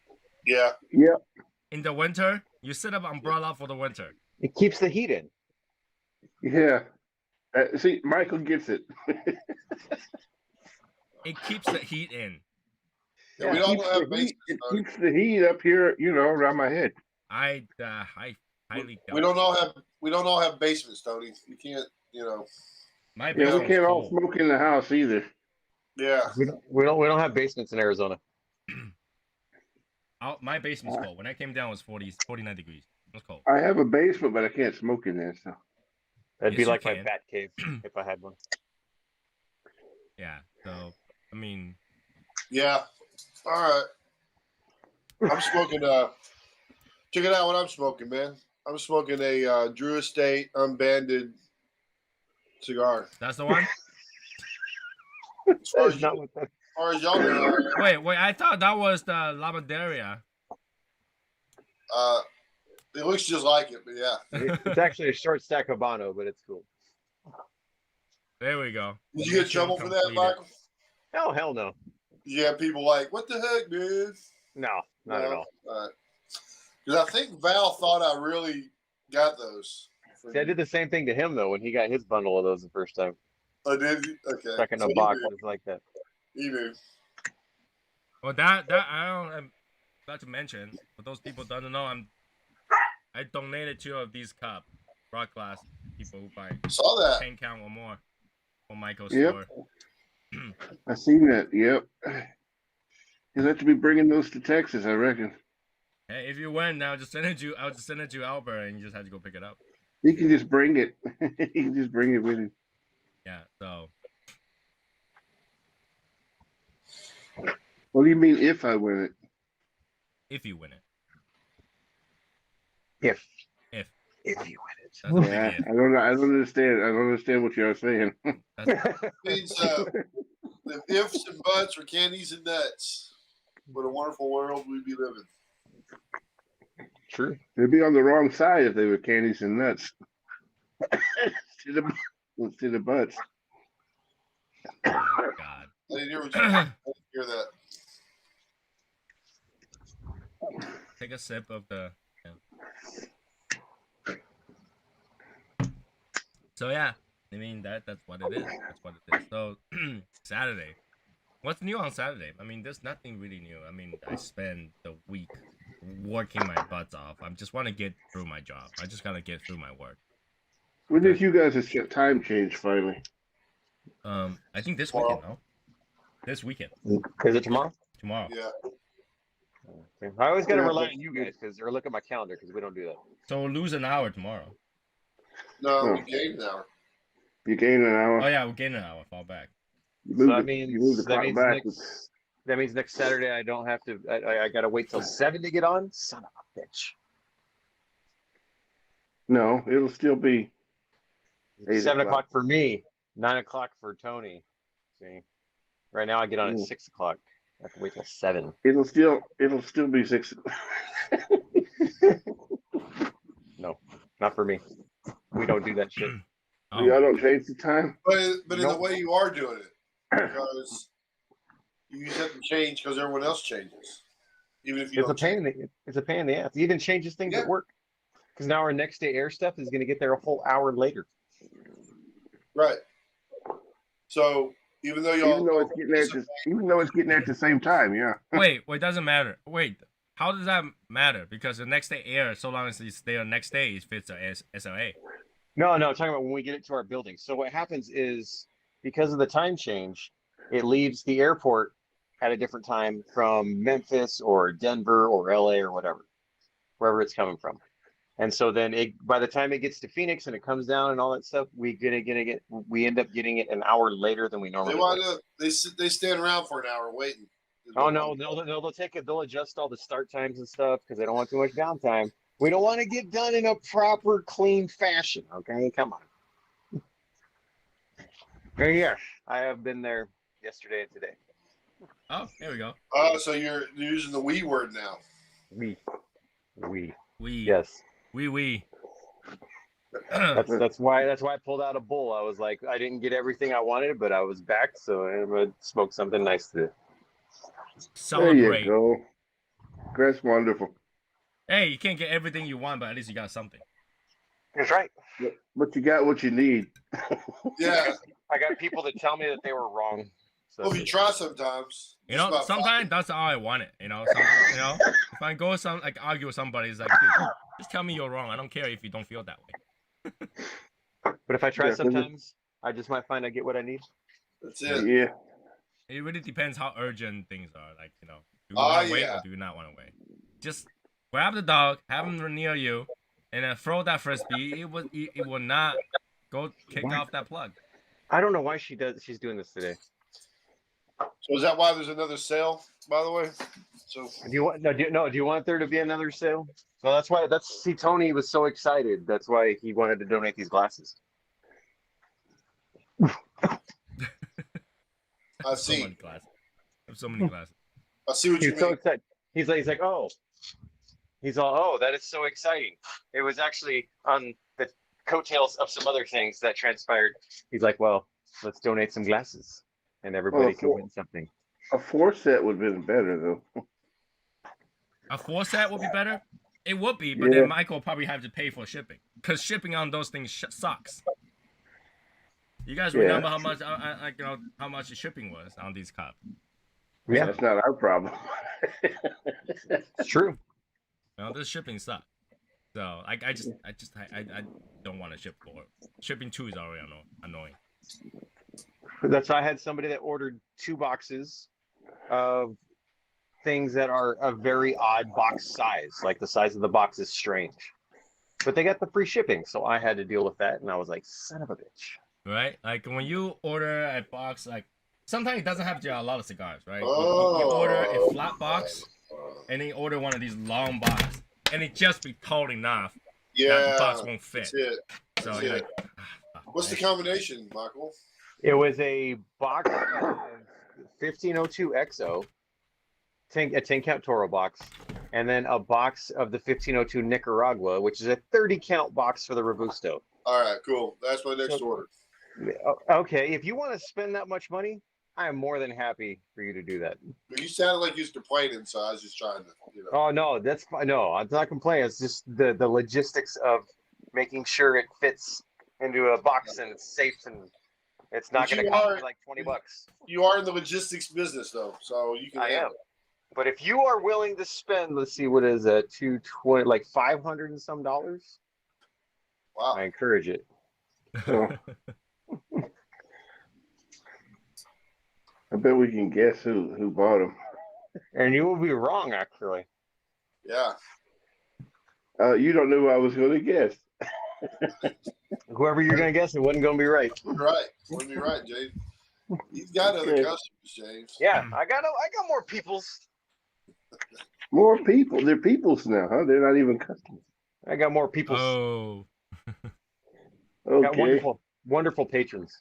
Yeah. Yep. In the winter, you set up umbrella for the winter. It keeps the heat in. Yeah. See, Michael gets it. It keeps the heat in. Yeah, we don't have basements. It keeps the heat up here, around my head. I highly doubt. We don't all have basements, Tony. You can't, My Yeah, we can't all smoke in the house either. Yeah. We don't have basements in Arizona. My basement's cold. When I came down, it was 49 degrees. It was cold. I have a basement, but I can't smoke in there. So That'd be Yes, you like my can. bat cave if I had one. Yeah. So I mean, Yeah. All right. I'm smoking. Check it out. What I'm smoking, man. I'm smoking a Drew Estate unbanded cigar. that's the one. As far That's as, not what that. as far as y'all know, Wait. I thought that was the Lavanderia. it looks just like it, but yeah. It's actually a short stack Habano, but it's cool. There we go. Did you get in trouble for that, Completed. Michael? Hell no. You have people like, what the heck, man? No, not at all. Because I think Val thought I really got those. See, I did the same thing to him though when he got his bundle of those the first time. Oh, did you? Okay. Stuck in So a he box knew. just like that. He knew. Well, that I'm glad to mention. For those people that don't know, I donated 2 of these cups, rock glass, people who buy Saw that. 10 count or more for Michael's Yep. store. I seen that. Yep. You'll have to be bringing those to Texas, I reckon. Hey, if you win now, just send it to I'll just send it to Albert, and you just have to go pick it up. He can just bring it. He can just bring it with him. Yeah. So What do you mean if I win it? if you win it, If if you win it. that's a big Yeah, if. I don't understand. I don't understand what you're saying. That's, Means the ifs and buts are candies and nuts. What a wonderful world we'd be living. True. They'd be on the wrong side if they were candies and nuts. Instead of butts. oh my God. I didn't hear what you I didn't hear that. Take a sip of the. So yeah, I mean that's what it is. That's what it is. So Saturday, what's new on Saturday? I mean, there's nothing really new. I mean, I spend the week working my butts off. I just want to get through my job. I just gotta get through my work. When did you guys' time change finally? I think this weekend. No, this weekend. Is it tomorrow? Tomorrow. Yeah. Okay. I always got to Yeah, rely but- on you guys or look at my calendar because we don't do that. So we'll lose an hour tomorrow. No, we Oh. gained an hour. You gained an hour. Oh yeah, we'll gain an hour. Fall back. You So moved that it- means you moved the clock back. that means next Saturday I don't have to. I got to wait till 7 to get on. Son of a bitch. No, it'll still be 8 7 o'clock. o'clock for me. 9 o'clock for Tony. See, right now I get on at Mm. 6 o'clock. I have to wait till 7. It'll still be 6. No, not for me. We don't do that shit. Oh, Y'all don't change the time. But in the Nope. way you are doing it, because you just have to change because everyone else changes, even if you It's a don't. pain. It's a pain in the ass. It even changes things Yeah. at work. Because now our next day air stuff is going to get there a whole hour later. Right. So even though y'all, Even though it's getting there at the same time, yeah. Wait, it doesn't matter. Wait, how does that matter? Because the next day air, so long as it's there next day, it fits a SLA. No, no, talking about when we get it to our building. So what happens is because of the time change, it leaves the airport at a different time from Memphis or Denver or LA or whatever, wherever it's coming from. And so then by the time it gets to Phoenix and it comes down and all that stuff, we end up getting it an hour later than we They normally wind would. up. They stand around for an hour waiting. Oh no, they'll take it. They'll adjust all the start times and stuff because they don't want too much downtime. We don't want to get done in a proper, clean fashion. Okay, come on. Yeah, I have been there yesterday and today. Oh, there we go. So you're using the we word now. We, We. yes. We. That's why I pulled out a bowl. I was like, I didn't get everything I wanted, but I was back, so I'm gonna smoke something nice today. Celebrate. There you go. That's wonderful. Hey, you can't get everything you want, but at least you got something. That's right. But you got what you need. Yeah. I got people that tell me that they were wrong. So Well, you try sometimes. You Just know, about sometimes five. that's how I want it. You know, if I go argue with somebody, it's like, dude, just tell me you're wrong. I don't care if you don't feel that way. But if I try Yeah, 'cause sometimes, I just might find I get what I need. That's it. Yeah. It really depends how urgent things are. Like, do you Oh, want to wait yeah. or do you not want to wait? Just grab the dog, have him near you, and then throw that frisbee. It will not go kick off that plug. I don't know why she's doing this today. So is that why there's another sale, by the way? So Do you want there to be another sale? So see, Tony was so excited. That's why he wanted to donate these glasses. I So see. many glasses. I have so many glasses. I see what you He's so mean. excited. He's like, oh, that is so exciting. It was actually on the coattails of some other things that transpired. He's like, well, let's donate some glasses, and everybody can win something. A 4-set would have been better though. A 4-set would be better. It would be, but Yeah. then Michael probably have to pay for shipping because shipping on those things sucks. You guys Yeah. remember how much, how much the shipping was on these cups? Yeah, That's not our problem. it's true. This shipping sucks. So I don't want to ship for it. Shipping 2 is already annoying. That's why I had somebody that ordered 2 boxes of things that are a very odd box size. Like the size of the box is strange. But they got the free shipping, so I had to deal with that, and I was like, son of a bitch. Right? Like when you order a box, like sometimes it doesn't have to a lot of cigars, right? You Oh. order a flat box, and then you order one of these long boxes, and it just be tall enough that Yeah. the box won't fit. That's it. So That's you're it. like, What's the combination, Michael? It was a box of 1502 XO, a 10 count Toro box, and then a box of the 1502 Nicaragua, which is a 30 count box for the Robusto. All right, cool. That's my next order. Okay, if you want to spend that much money, I am more than happy for you to do that. You sounded like you was complaining, so I was just trying to, Oh no, that's fine. No, I'm not complaining. It's just the logistics of making sure it fits into a box and it's safe and it's not But going to you cost are- me like $20. You are in the logistics business, though, so you can. I handle am. it. But if you are willing to spend, let's see, what is a 220, like $500 and some dollars, Wow. I encourage it. So, I bet we can guess who bought them. And you will be wrong, actually. Yeah. You don't know who I was going to guess. Whoever you're going to guess, it wasn't going to be right. Right. Wouldn't be right, James. You've got other Okay. customers, James. Yeah, I got more peoples. More people. They're peoples now, huh? They're not even customers. I got more peoples. oh, Got Okay. wonderful patrons.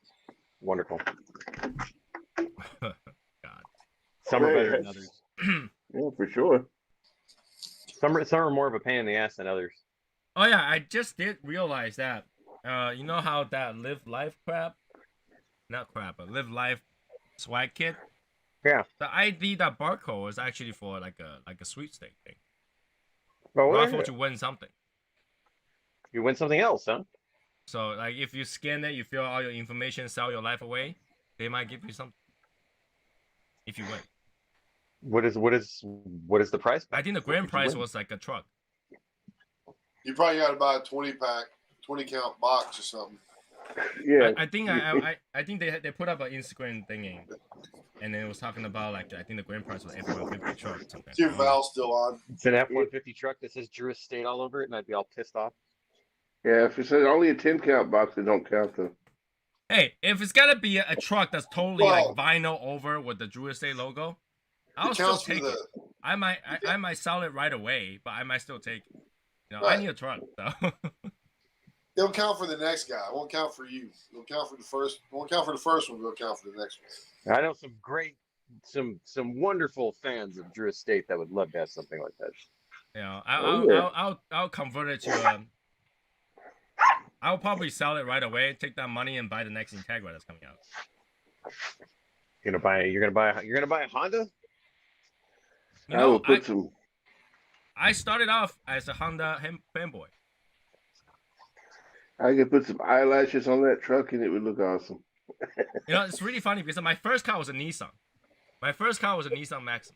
Wonderful. God. Some are better than Yes. others. Yeah, for sure. Some are more of a pain in the ass than others. Oh yeah, I just did realize that. You know how that live life crap, not crap, but live life swag kit. Yeah. The ID, that barcode is actually for like a sweepstake thing. But Raffle to win something. you win something else, huh? So like if you scan it, you fill all your information, sell your life away, they might give you something. If you win. What is the price? I think the grand prize was like a truck. You probably got to buy a 20-pack, 20-count box or something. Yeah. I think I think they put up an Instagram thingy, and it was talking about like I think the grand prize was F-150 truck or something. See if Val's still on. It's an F-150 truck that says Drew Estate all over it, and I'd be all pissed off. Yeah, if it says only a 10-count box, they don't count them. Hey, if it's gotta be a truck that's totally Well, like vinyl over with the Drew Estate logo, I'll It still counts for take the. it. I might sell it right away, but I might still take it. You know, I Right. need a truck, so It'll count for the next guy. It won't count for you. It'll count for the first. It won't count for the first one. It'll count for the next one. I know some wonderful fans of Drew Estate that would love to have something like that. you know, yeah. I'll convert it to I'll probably sell it right away, take that money, and buy the next Integra that's coming out. You're gonna buy a Honda? You I will know, put some. I started off as a Honda fanboy. I could put some eyelashes on that truck, and it would look awesome. You know, it's really funny because my first car was a Nissan. My first car was a Nissan Maxim,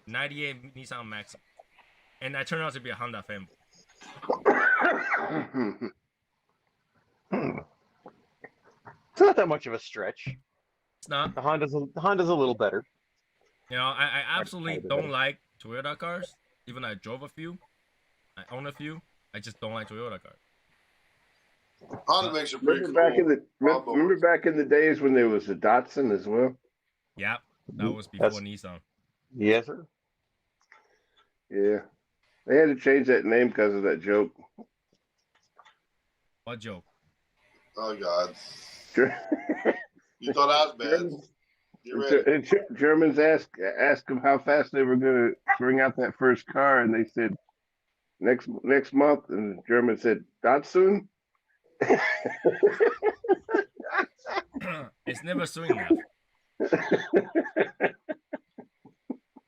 '98 Nissan Maxim, and I turned out to be a Honda fanboy. It's not that much of a stretch. It's not. The Honda's a little better. You know, I absolutely I'd don't like Toyota cars. Even though I drove a few, I own a few. I just don't like Toyota cars. Honda makes a pretty remember cool. remember back in the days when there was a Datsun as well? Yeah, that was before That's- Nissan. Yes, sir. Yeah, they had to change that name because of that joke. What joke? Oh God, you thought I was bad. Get ready. And Germans asked them how fast they were going to bring out that first car, and they said next month, and the German said Datsun. It's never soon enough.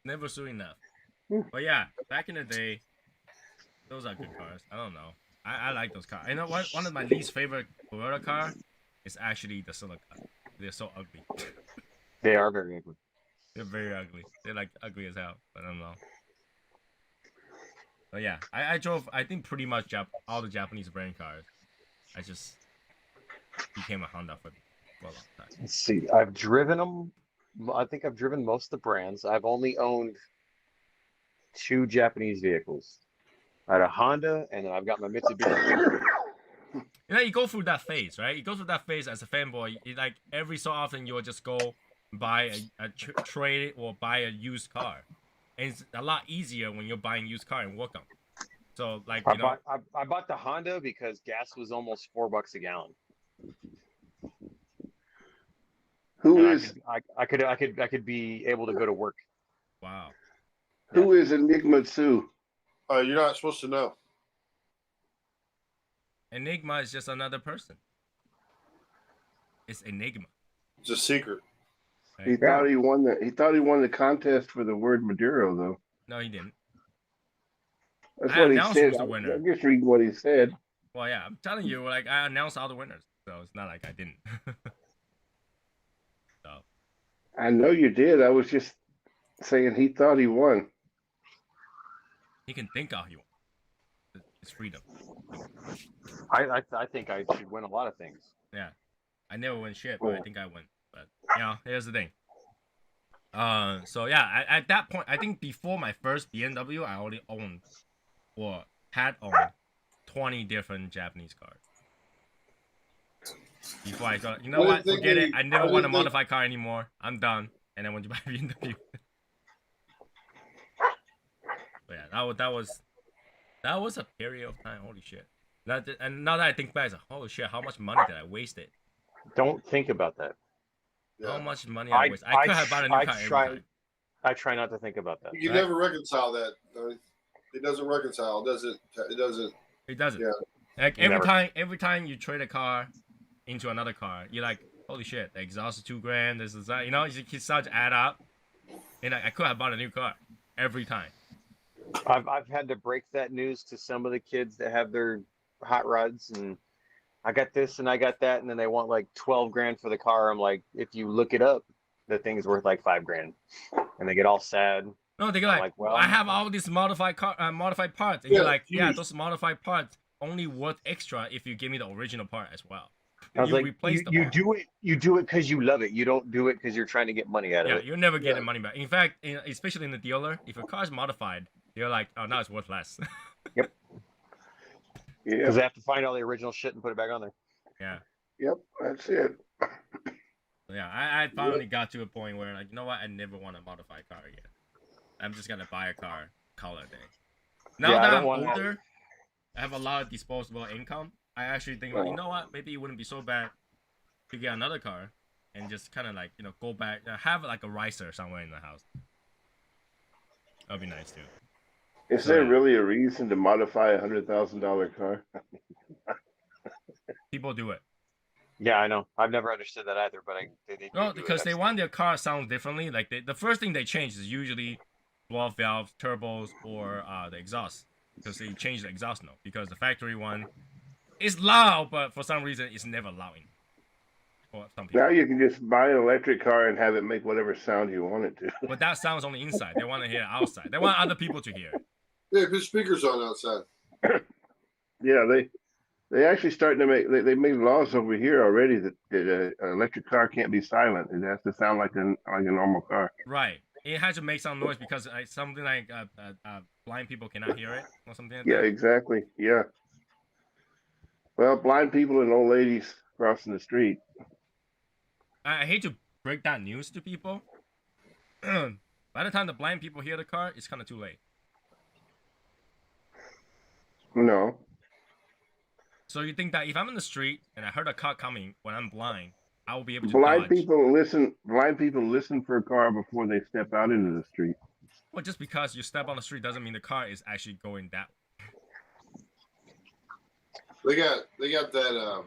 Never soon enough. But yeah, back in the day, those are good cars. I don't know. I like those cars. You know what? One of my least favorite Toyota car is actually the Silica. They're so ugly. They are very ugly. They're very ugly. They're like ugly as hell. But I don't know. But yeah, I drove, I think, pretty much all the Japanese brand cars. I just became a Honda for a long time. Let's see. I've driven them. I think I've driven most of the brands. I've only owned 2 Japanese vehicles. I had a Honda, and then I've got my Mitsubishi. You know, you go through that phase, right? You go through that phase as a fanboy. You, like every so often, you'll just go buy a trade or buy a used car, and it's a lot easier when you're buying used car and work on. So, like, you know, I bought the Honda because gas was almost $4 a gallon. Who And is I could be able to go to work. wow. who is Enigma Sue? You're not supposed to know. Enigma is just another person. It's Enigma. It's a secret. He thought he won the contest for the word Maduro, though. No, he didn't. That's I what he announced said. who's the winner. I just read what he said. Well, yeah, I'm telling you, like, I announced all the winners, so it's not like I didn't. So, I know you did. I was just saying he thought he won. he can think all he wants. It's freedom. I think I should win a lot of things. Yeah. I never win shit, but I think I win. But, you know, here's the thing. So, yeah, at that point, I think before my first BMW, I already owned, or had owned, 20 different Japanese cars. Before I thought, you know what, forget it. I never want a modified car anymore. I'm done. And I went to buy a BMW. But yeah, that was a period of time. Holy shit. And now that I think back, it's like, holy shit, how much money did I waste it? Don't think about that. Yeah. How much money I wasted. I could have bought a new car every time. I try not to think about that. You can never reconcile that. It doesn't reconcile. Does it? It doesn't. It doesn't. Yeah. Like every time you trade a car into another car, you're like, holy shit, the exhaust is $2,000. This is that. You know, you start to add up. And I could have bought a new car every time. I've had to break that news to some of the kids that have their hot rods, and I got this and I got that, and then they want like $12,000 for the car. I'm like, if you look it up, the thing's worth like $5,000, and they get all sad. No, they go I'm like, like, well, I have all these modified parts, and Yeah, you're like, yeah, huge. those modified parts only worth extra if you give me the original part as well. I was You like, replace the you part. do it because you love it. You don't do it because you're trying to get money out of Yeah, it. you're never getting Yeah. money back. In fact, especially in the dealer, if your car is modified, you're like, oh, now it's worth less. Yeah. Because they have to find all the original shit and put it back on there. Yeah. Yep. That's it. Yeah, I finally got to a point where, like, you know what? I never want to modify a car again. I'm just gonna buy a car, call it a day. Now Yeah, I that don't I'm wanna- older, I have a lot of disposable income. I actually think, like, you know what? Maybe it wouldn't be so bad to get another car and just kind of like, you know, go back, have like a ricer somewhere in the house. That'd be nice too. Is So, there yeah. really a reason to modify $100,000 car? People do it. Yeah, I know. I've never understood that either, but they No, do because it. they want their car to sound differently. Like the first thing they change is usually blow-off valves, turbos, or the exhaust. Because they change the exhaust note. Because the factory one is loud, but for some reason it's never loud. For some people. Now you can just buy an electric car and have it make whatever sound you want it to. But that sounds on the inside. They want to hear it outside. They want other people to hear it. Yeah, put speakers on outside. Yeah, they actually starting to make they made laws over here already that an electric car can't be silent. It has to sound like a normal car. Right. It has to make some noise because something like blind people cannot hear it or something like Yeah, that. exactly. Yeah. Well, blind people and old ladies crossing the street. I hate to break that news to people. By the time the blind people hear the car, it's kind of too late. No. So you think that if I'm in the street and I heard a car coming when I'm blind, I will be able to Blind dodge? people listen for a car before they step out into the street. Well, just because you step on the street doesn't mean the car is actually going that way. They got that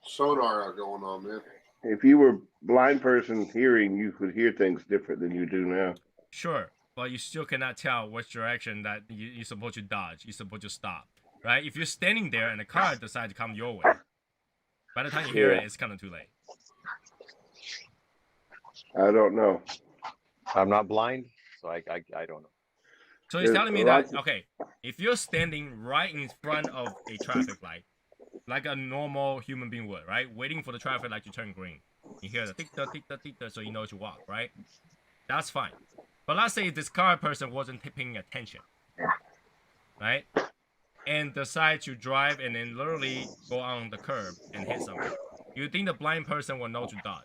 sonar out going on, man. If you were blind person hearing, you could hear things different than you do now. Sure, but you still cannot tell which direction that you're supposed to dodge. You're supposed to stop, right? If you're standing there and the car decides to come your way, by the time you hear it, it's kind of too late. I don't know. I'm not blind, so I don't know. So he's There's telling me lots that, okay, if you're standing right in front of a traffic light, like a normal human being would, right? Waiting for the traffic light to turn green. You hear the tick-tock, tick-tock, tick-tock, so you know to walk, right? That's fine. But let's say this car person wasn't paying attention, right? And decide to drive and then literally go on the curb and hit someone. You think the blind person will know to dodge?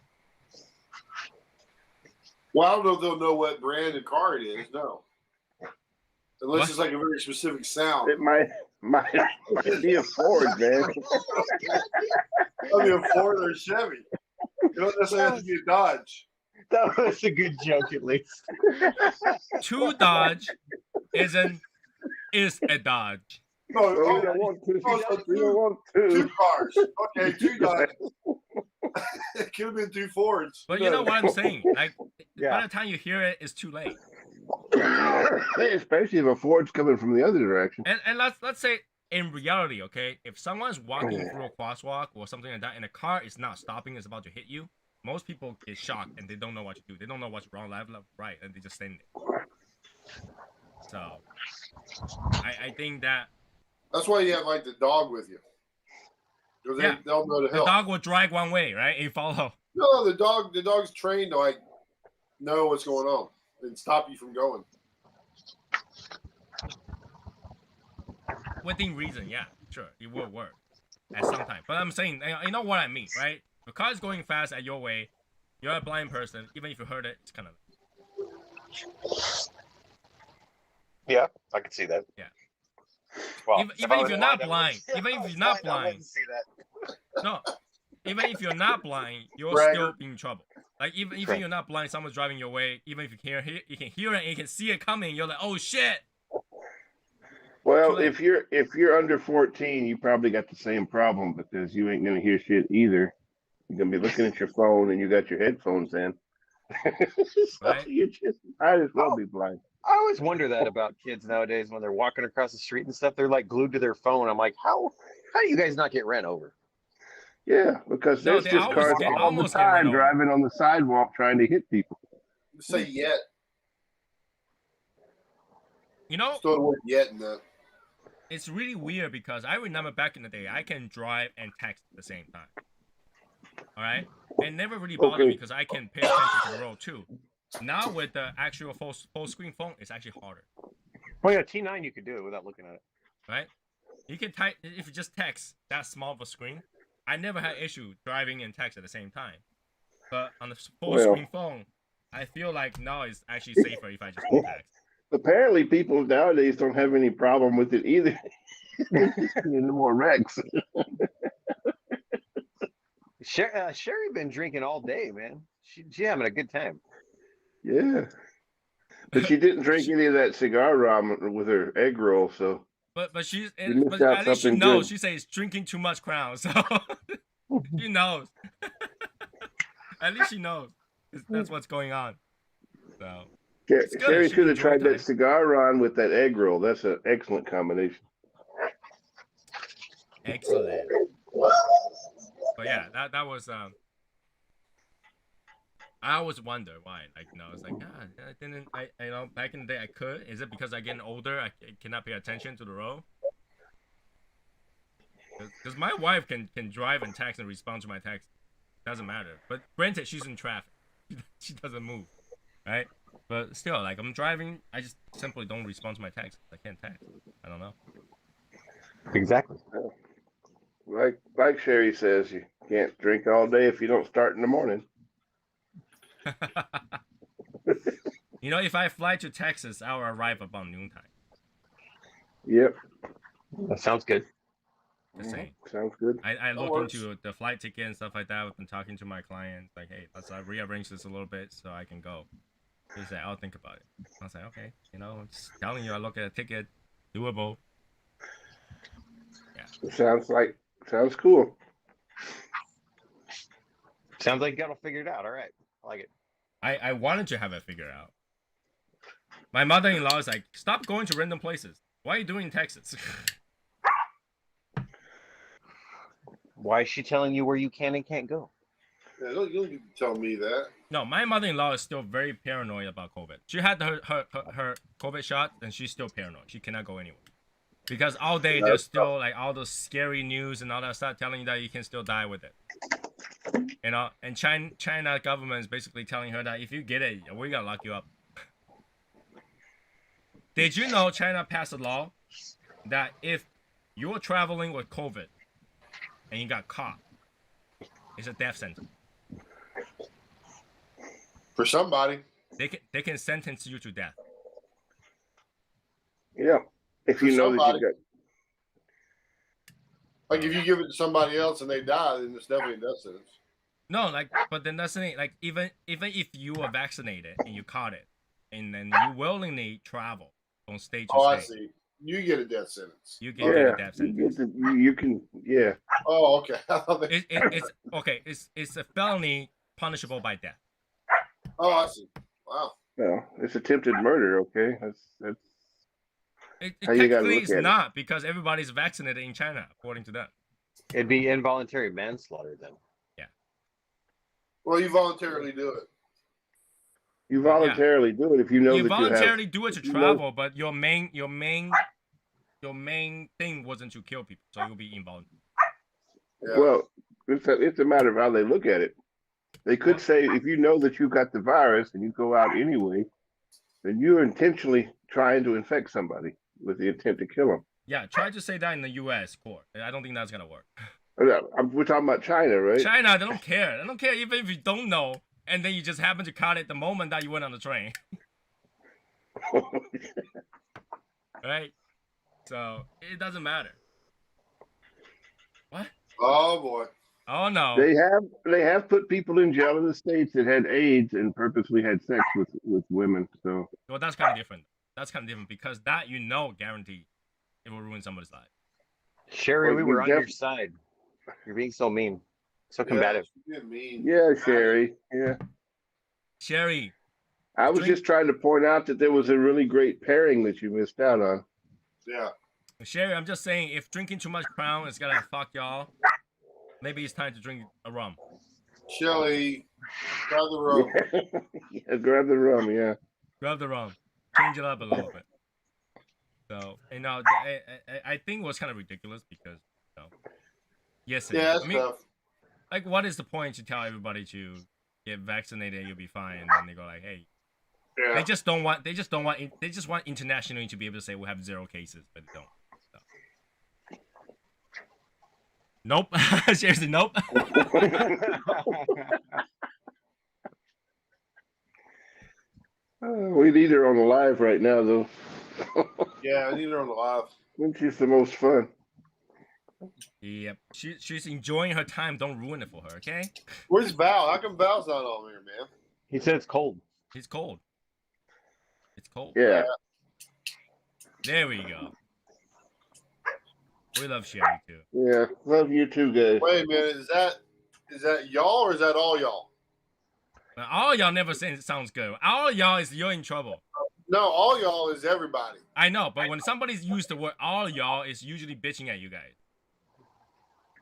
Well, I don't know if they'll know what brand of car it is. No, unless What? it's like a very specific sound. It might be a Ford, man. It'll be a Ford or a Chevy. You don't necessarily have to be a Dodge. That was a good joke, at least. To dodge is a dodge. No, Well, oh, we don't want two. oh, We don't want two two. cars. Okay, two Dodges. It could have been two Fords. But you know what I'm saying? Like, Yeah. by the time you hear it, it's too late. Especially if a Ford's coming from the other direction. And let's say in reality, okay, if someone's walking through a crosswalk or something like that, and a car is not stopping, it's about to hit you, most people get shocked and they don't know what to do. They don't know what's wrong, left, right, and they just stand there. So I think that That's why you have like the dog with you. Because Yeah. they'll know to the help. dog will drag one way, right? And follow. No, the dog's trained to like know what's going on and stop you from going. Within reason, yeah, sure, it will work at some time. But I'm saying, you know what I mean, right? The car is going fast at your way. You're a blind person. Even if you heard it, it's kind of Yeah, I can see that. Yeah. Well, Even if you're not blind, even if you're not I blind, wouldn't see that. no. Even if you're not blind, you're Bragger. still in trouble. Like even if Right. you're not blind, someone's driving your way. Even if you can hear it and you can see it coming. You're like, oh shit. Well, Too late. if you're under 14, you probably got the same problem because you ain't gonna hear shit either. You're gonna be looking at your phone and you got your headphones in. So Right. you just might as well be blind. I always wonder that about kids nowadays when they're walking across the street and stuff. They're like glued to their phone. I'm like, how do you guys not get ran over? Yeah, because No, there's just cars they all the almost get run time over. driving on the sidewalk trying to hit people. Say yet. You know, Still the word yet in that. it's really weird because I remember back in the day, I can drive and text at the same time. All right, it never really bothered me because I can pay attention to the road too. Now with the actual full screen phone, it's actually harder. Oh yeah, T9 you could do it without looking at it. Right? You can type if you just text that small of a screen. I never had issue driving and text at the same time. But on the full screen phone, I feel like now it's actually safer if I just do text. Apparently, people nowadays don't have any problem with it either. No more wrecks. Sherry been drinking all day, man. She having a good time. Yeah, but she didn't drink any of that cigar rum with her egg roll, so. But You missed but out at least she something knows. good. She says drinking too much Crown, so she knows. At least she knows. That's what's going on. So it's good. Sherry She should have enjoyed tried that cigar rum with that egg roll. That's an excellent combination. Excellent. But yeah, that was I always wonder why. Like, you know, it's like, I didn't, you know, back in the day I could. Is it because I'm getting older? I cannot pay attention to the road? Because my wife can drive and text and respond to my text. Doesn't matter. But granted, she's in traffic. She doesn't move, right? But still, like, I'm driving. I just simply don't respond to my text. I can't text. I don't know. Exactly. Like Sherry says, you can't drink all day if you don't start in the morning. You know, if I fly to Texas, I'll arrive about noontime. Yep. That sounds good. Just saying. Sounds good. I looked into the flight ticket and stuff like that. I've been talking to my clients, like, hey, let's rearrange this a little bit so I can go. He said, I'll think about it. I was like, okay, you know, I'm just telling you, I look at a ticket, doable. Yeah. Sounds cool. Sounds like you got it figured out. All right, I like it. I wanted to have it figured out. My mother-in-law is like, stop going to random places. Why are you doing Texas? Why is she telling you where you can and can't go? Yeah, you don't need to tell me that. No, my mother-in-law is still very paranoid about COVID. She had her COVID shot, and she's still paranoid. She cannot go anywhere. Because all day there's still like all those scary news and all that stuff telling you that you can still die with it. You know, and China government is basically telling her that if you get it, we're gonna lock you up. Did you know China passed a law that if you're traveling with COVID and you got caught, it's a death sentence. For somebody. They can sentence you to death. Yeah. If you know that you got. Like if you give it to somebody else and they die, then it's definitely a death sentence. No, like, but then that's the thing. Like, even if you are vaccinated and you caught it, and then you willingly travel from state to state. Oh, I see. You get a death sentence. You get a death sentence. You can, yeah. Oh, okay. It's okay. It's a felony punishable by death. Oh, I see. Wow. Well, it's attempted murder. Okay, that's. Technically, it's not because everybody's vaccinated in China, according to them. It'd be involuntary manslaughter then. Yeah. Well, you voluntarily do it. You voluntarily do it if you know you that voluntarily you do it to travel, but your main thing wasn't to kill people, so you'll be involuntary. Yeah. Well, it's a matter of how they look at it. They could say if you know that you got the virus and you go out anyway, then you're intentionally trying to infect somebody with the intent to kill them. Yeah, try to say that in the U.S. court. I don't think that's gonna work. We're talking about China, right? China, they don't care. They don't care even if you don't know, and then you just happen to caught it the moment that you went on the train. Right? So it doesn't matter. What? Oh boy. Oh no. They have put people in jail in the States that had AIDS and purposely had sex with women. So well, that's kind of different. That's kind of different because that guaranteed it will ruin somebody's life. Sherry, Well, we were on your side. You're being so mean, so combative. Yeah, mean. Yeah, Sherry. Yeah. Sherry. I was just trying to point out that there was a really great pairing that you missed out on. Yeah. Sherry, I'm just saying, if drinking too much Crown is gonna fuck y'all, Maybe it's time to drink a rum. Shelly, grab the rum. Yeah, grab the rum. Yeah. Grab the rum. Change it up a little bit. So, I think it was kind of ridiculous because, yes, Yeah, that's I mean, tough. like, what is the point to tell everybody to get vaccinated and you'll be fine, and then they go like, hey, Yeah. they just want internationally to be able to say we have 0 cases, but they don't. So. Nope. Seriously, nope. We need her on the live right now, though. Yeah, I need her on the live. When she's the most fun. Yep. She's enjoying her time. Don't ruin it for her, okay? Where's Val? How come Val's not on here, man? He said it's cold. It's cold. It's cold. Yeah. There we go. We love Sherry too. Yeah. Love you too, guys. Wait a minute. Is that y'all or is that all y'all? Now, all y'all never say it sounds good. All y'all is you're in trouble. No, all y'all is everybody. I know, but when somebody's used the word all y'all, it's usually bitching at you guys.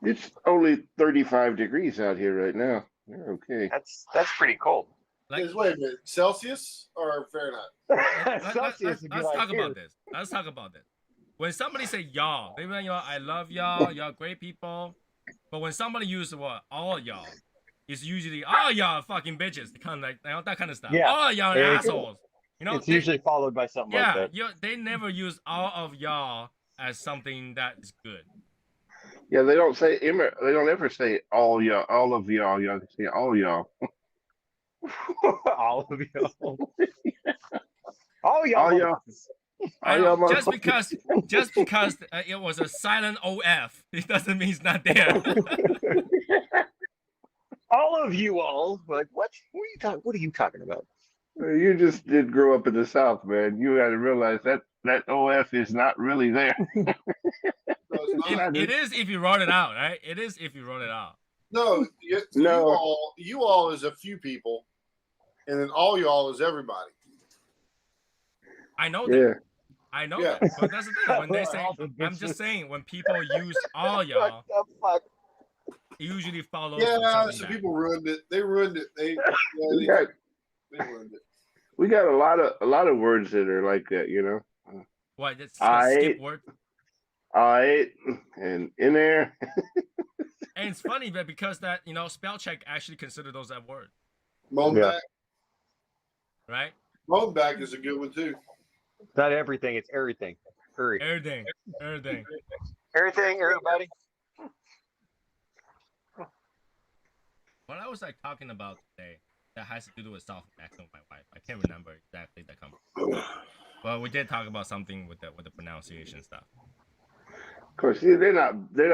It's only 35 degrees out here right now. You're okay. That's pretty cold. Like, Wait a minute. Celsius or Fahrenheit? Celsius let's talk about this. Let's talk about this. When somebody say y'all, they be like, I love y'all, y'all great people. But when somebody uses the word all y'all, it's usually all y'all fucking bitches, kind of like that kind of stuff. Yeah. All y'all assholes. You know, It's usually followed by something like that. they never use all of y'all as something that is good. Yeah, they don't ever say all y'all, all of y'all. Y'all say all y'all. All of y'all. All y'all. All y'all. I All know, y'all just because it was a silent OF, it doesn't mean it's not there. All of you all. Like, what? What are you talking about? You just did grow up in the South, man. You got to realize that OF is not really there. No, it's not. It is if you wrote it out, right? It is if you wrote it out. No, No. You all is a few people, and then all y'all is everybody. I know that. Yeah. I know Yeah. that. But that's the thing. When they say, All the I'm just bitches. saying, when people use all y'all, What the fuck? it usually follows Yeah, something some bad. people ruined it. They ruined it. They We got ruined it. we got a lot of words that are like that, you know. What? It's I skip word. And in there. And it's funny, but because that, spell check actually consider those that word, Moan Yeah. back. right? Moan back is a good one too. Not everything. It's everything. Hurry. Everything. Everything, everybody. What I was talking about today that has to do with South accent with my wife. I can't remember exactly the company. But we did talk about something with the pronunciation stuff. Of course, they're not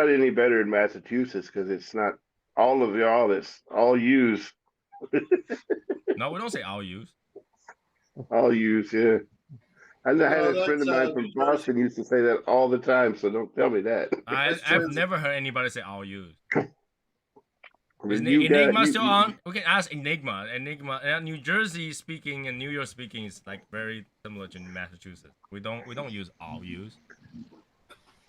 any better in Massachusetts because it's not all of y'all. It's all yous. No, we don't say all use. All yous, yeah. I had No, a friend of that's, mine from Boston used to say that all the time, so don't tell me that. I've never heard anybody say all use. I Is mean, Enigma still on? We can ask Enigma. New Jersey speaking and New York speaking is very similar to Massachusetts. We don't use all use.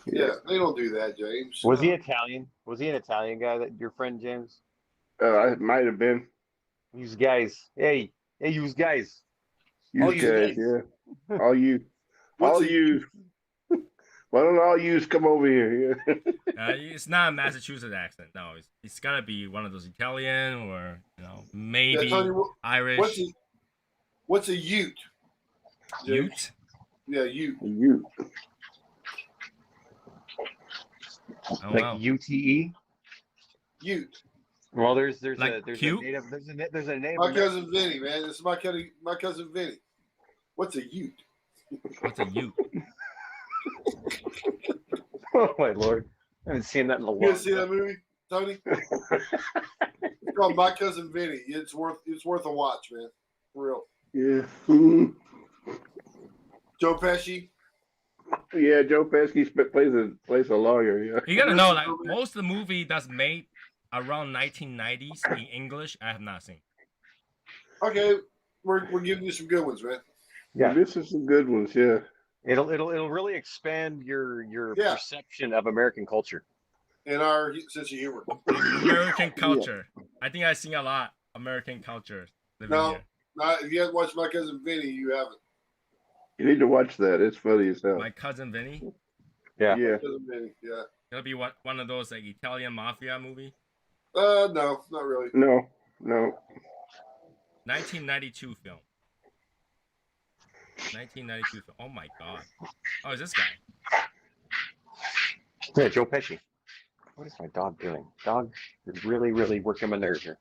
Yeah, they don't do that, James. Was he Italian? Was he an Italian guy, that your friend James? I might have been. These guys. Hey, you guys. You you guys, guys. yeah. All you. What's All a- you. Why don't all yous come over here? Yeah. It's not a Massachusetts accent. No, it's gotta be one of those Italian or maybe Yeah, Tony, Irish. What's a Ute? Ute? Yeah, Ute. You. I don't Like know. UTE. Ute. Well, there's Like a cute? native there's a native. My American- cousin Vinny, man. This is my cousin Vinny. What's a Ute? What's a Ute? Oh my lord! I haven't seen that in a You long guys see that movie, Tony? It's called My Cousin Vinny. It's worth a watch, man. For real. Yeah. Joe Pesci. Yeah, Joe Pesci plays a lawyer. Yeah. You gotta know, most of the movie that's made around 1990s in English, I have not seen. Okay, we're giving you some good ones, man. Yeah. This is some good ones. Yeah. It'll really expand your Yeah. perception of American culture. in our sense of humor. American culture. I think I've seen a lot American culture living No, here. not if you haven't watched My Cousin Vinny, you haven't. You need to watch that. It's funny as hell. My Cousin Vinny. Yeah. Yeah. My Cousin Vinny, yeah. It'll be one of those like Italian mafia movie. No, not really. No. 1992 film. 1992 film. Oh my god. Oh, is this guy? Yeah, Joe Pesci. What is my dog doing? Dog is really, really working my nerves here.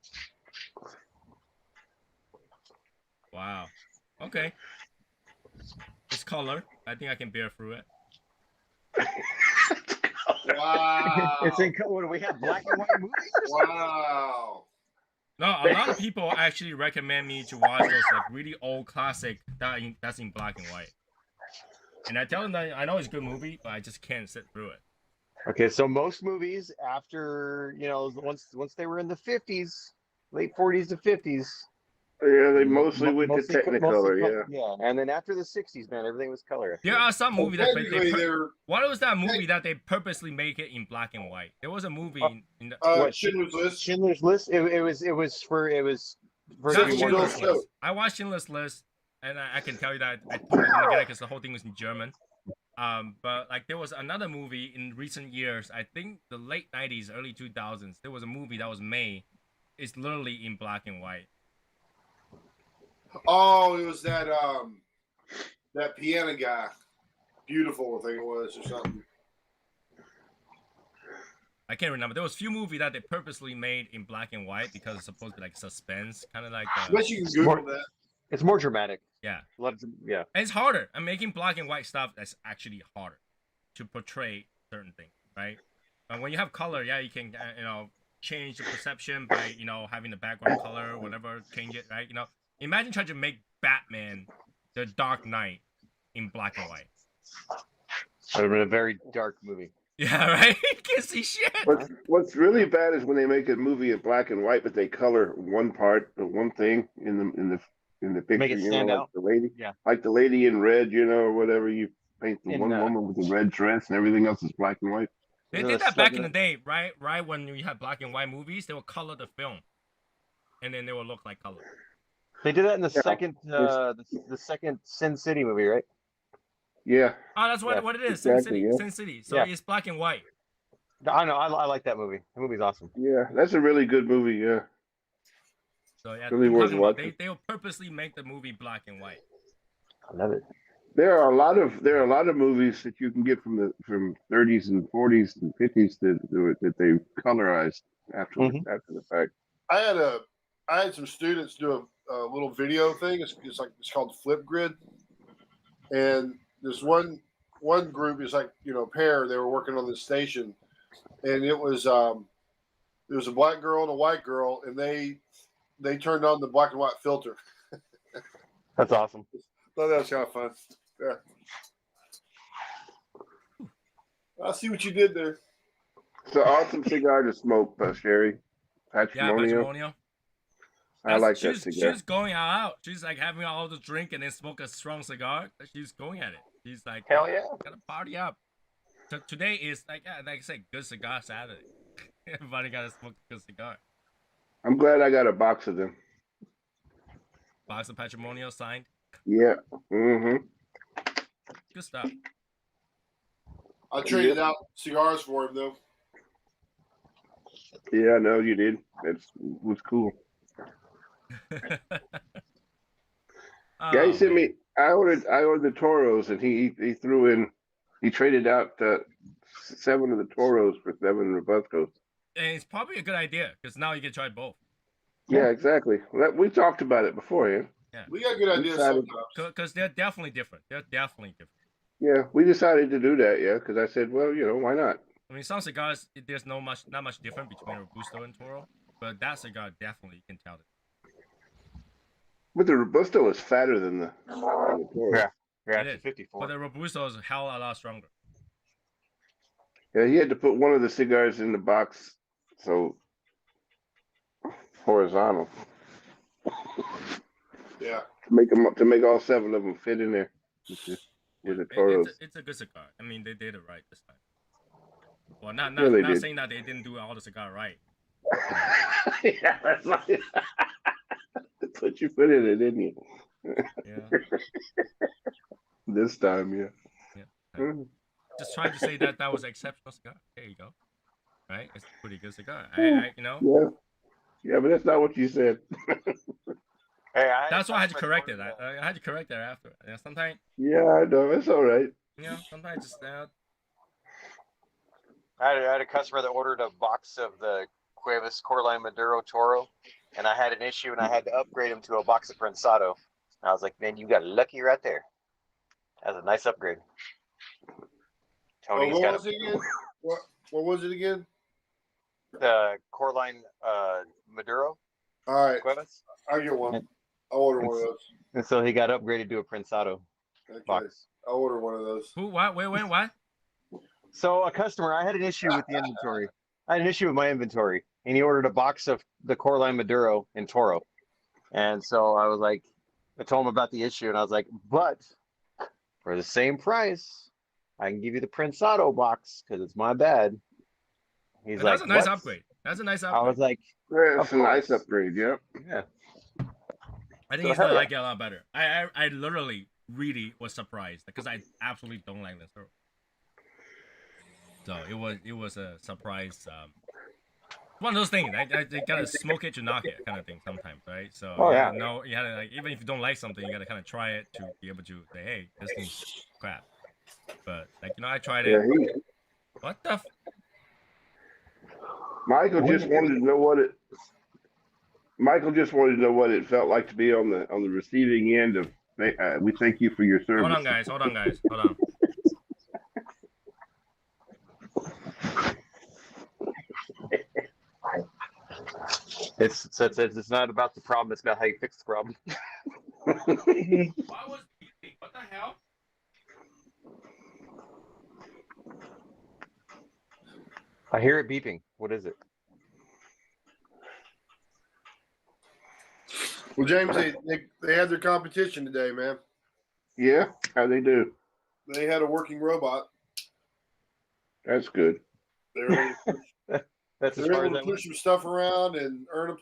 Wow. Okay. It's color. I think I can bear through it. Wow. It's in color. We have black and white movies. Wow. No, a lot of people actually recommend me to watch those like really old classic that's in black and white. And I tell them that I know it's a good movie, but I just can't sit through it. Okay, so most movies after once they were in the 50s, late 40s to 50s. Yeah, they mostly went to Technicolor. Yeah, and then after the 60s, man, everything was color. There are some movies that what was that movie Hey. that they purposely make it in black and white? There was a movie in the What, Schindler's List. Schindler's List. It was for Not Schindler's Schindler's List. List. I watched Schindler's List, and I can tell you that I totally didn't get it because the whole thing was in German. But like there was another movie in recent years, I think the late 90s, early 2000s, there was a movie that was made. It's literally in black and white. Oh, it was that piano guy. Beautiful, I think it was, or something. I can't remember. There was a few movies that they purposely made in black and white because it's supposed to be like suspense, kind of like. I bet you can Google that. It's more dramatic. Yeah. Yeah. And it's harder. I'm making black and white stuff that's actually harder to portray certain things, right? And when you have color, yeah, you can change the perception by having the background color or whatever, change it, right? Imagine trying to make Batman, the Dark Knight, in black and white. That would have been a very dark movie. Yeah, right. You can't see shit. What's really bad is when they make a movie in black and white, but they color one part or one thing in the picture. Make it stand like out. the lady, Yeah. like the lady in red, or whatever. You paint the In, one woman with the red dress, and everything else is black and white. They did that back in the day, right? Right when you had black and white movies, they would color the film, and then they would look like color. They did that in the second Sin City movie, right? Yeah. Oh, that's what it is. Exactly, Sin City. yeah. Sin City. So Yeah. it's black and white. I know. I like that movie. The movie's awesome. Yeah, that's a really good movie. Yeah. So yeah, Really worth watching. they will purposely make the movie black and white. I love it. There are a lot of movies that you can get from 30s and 40s and 50s that they colorized after the fact. I had some students do a little video thing. It's called Flipgrid, and this one group is like pair. They were working on this station, and it was there was a black girl and a white girl, and they turned on the black and white filter. That's awesome. Thought that was kind of fun. Yeah. I see what you did there. It's an awesome cigar to smoke, Sherry. Yeah, Patrimonio. Patrimonio. I like that cigar. She's going out. She's like having all the drink and then smoke a strong cigar. She's going at it. She's like, Hell yeah. Gotta party up. So today is like I said, good cigar Saturday. Everybody gotta smoke a good cigar. I'm glad I got a box of them. Box of Patrimonio signed. Yeah. Mm-hmm. Good stuff. I traded out cigars for him though. Yeah, I know you did. That was cool. Yeah, he sent me. I ordered the Toros, and he threw in. He traded out 7 of the Toros for 7 Robustos. And it's probably a good idea because now you can try both. Yeah, exactly. We talked about it beforehand. Yeah, We got good ideas sometimes. because they're definitely different. They're definitely different. Yeah, we decided to do that. Yeah, because I said, well, why not? I mean, some cigars there's not much different between Robusto and Toro, but that cigar definitely you can tell it. But the Robusto is fatter than the Toro. Yeah, It it's is. 54. But the Robusto is a hell of a lot stronger. Yeah, he had to put one of the cigars in the box, so horizontal Yeah. to make all 7 of them fit in there with the Toros. It's a good cigar. I mean, they did it right this time. Well, not Yeah, they not did. saying that they didn't do all the cigar right. Yeah, that's like, that's what you put in it, didn't you? Yeah, This time, yeah. yeah. Mhm. Just trying to say that that was an exceptional cigar. There you go. Right? It's a pretty good cigar. You know, Yeah, yeah, but that's not what you said. Hey, I had a that's why I had to customer that correct it. ordered I had to correct that after. You know, sometimes, Yeah, I know. It's all right. you know, sometimes just I had a customer that ordered a box of the Cuevas Corline Maduro Toro, and I had an issue, and I had to upgrade him to a box of Prensado. And I was like, man, you got lucky right there. That's a nice upgrade. Oh, Tony's what got was it again? What was it again? the Corline Maduro All right, Cuevas, I get one. I'll order one of those. and so he got upgraded to a Prensado Okay, box. I'll order one of those. who? What? Wait, what? So a customer, I had an issue with the inventory. I had an issue with my inventory, and he ordered a box of the Corline Maduro in Toro. And so I was like, I told him about the issue, and I was like, but for the same price, I can give you the Prensado box because it's my bad. He's That's like, a nice what? upgrade. That's a nice I upgrade. was like, Yeah, it's of a nice course. upgrade. Yep. Yeah. I think So he's hell gonna yeah. like it a lot better. I literally really was surprised because I absolutely don't like this. So it was a surprise. One of those things. You gotta smoke it to knock it, kind of thing. Sometimes, right? So Oh, you yeah. gotta know. You gotta like even if you don't like something, you gotta kind of try it to be able to say, hey, this thing's crap. But like I tried Yeah, it. What the? Michael just wanted to know what it. Michael just wanted to know what it felt like to be on the receiving end of. We thank you for your service. Hold on, guys. Hold on. It's not about the problem, it's about how you fix the problem. Why was beeping? What the hell? I hear it beeping. What is it? Well, James, they had their competition today, man. Yeah, how they do? They had a working robot. That's good. They were able to, That's they as were far as able I to went. push some stuff around and earn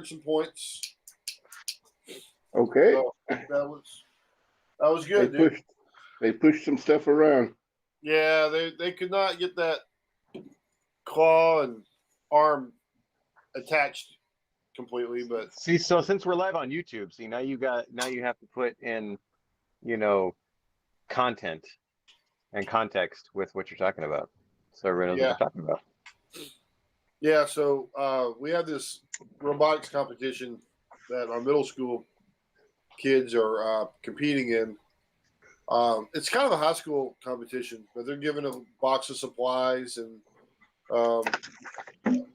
some points. Okay, So that was good, dude. They pushed some stuff around. Yeah, they could not get that claw and arm attached completely, but See, so since we're live on YouTube, now you have to put in, content and context with what you're talking about. So everyone knows what you're talking about. yeah. So we have this robotics competition that our middle school kids are competing in. It's kind of a high school competition, but they're given a box of supplies and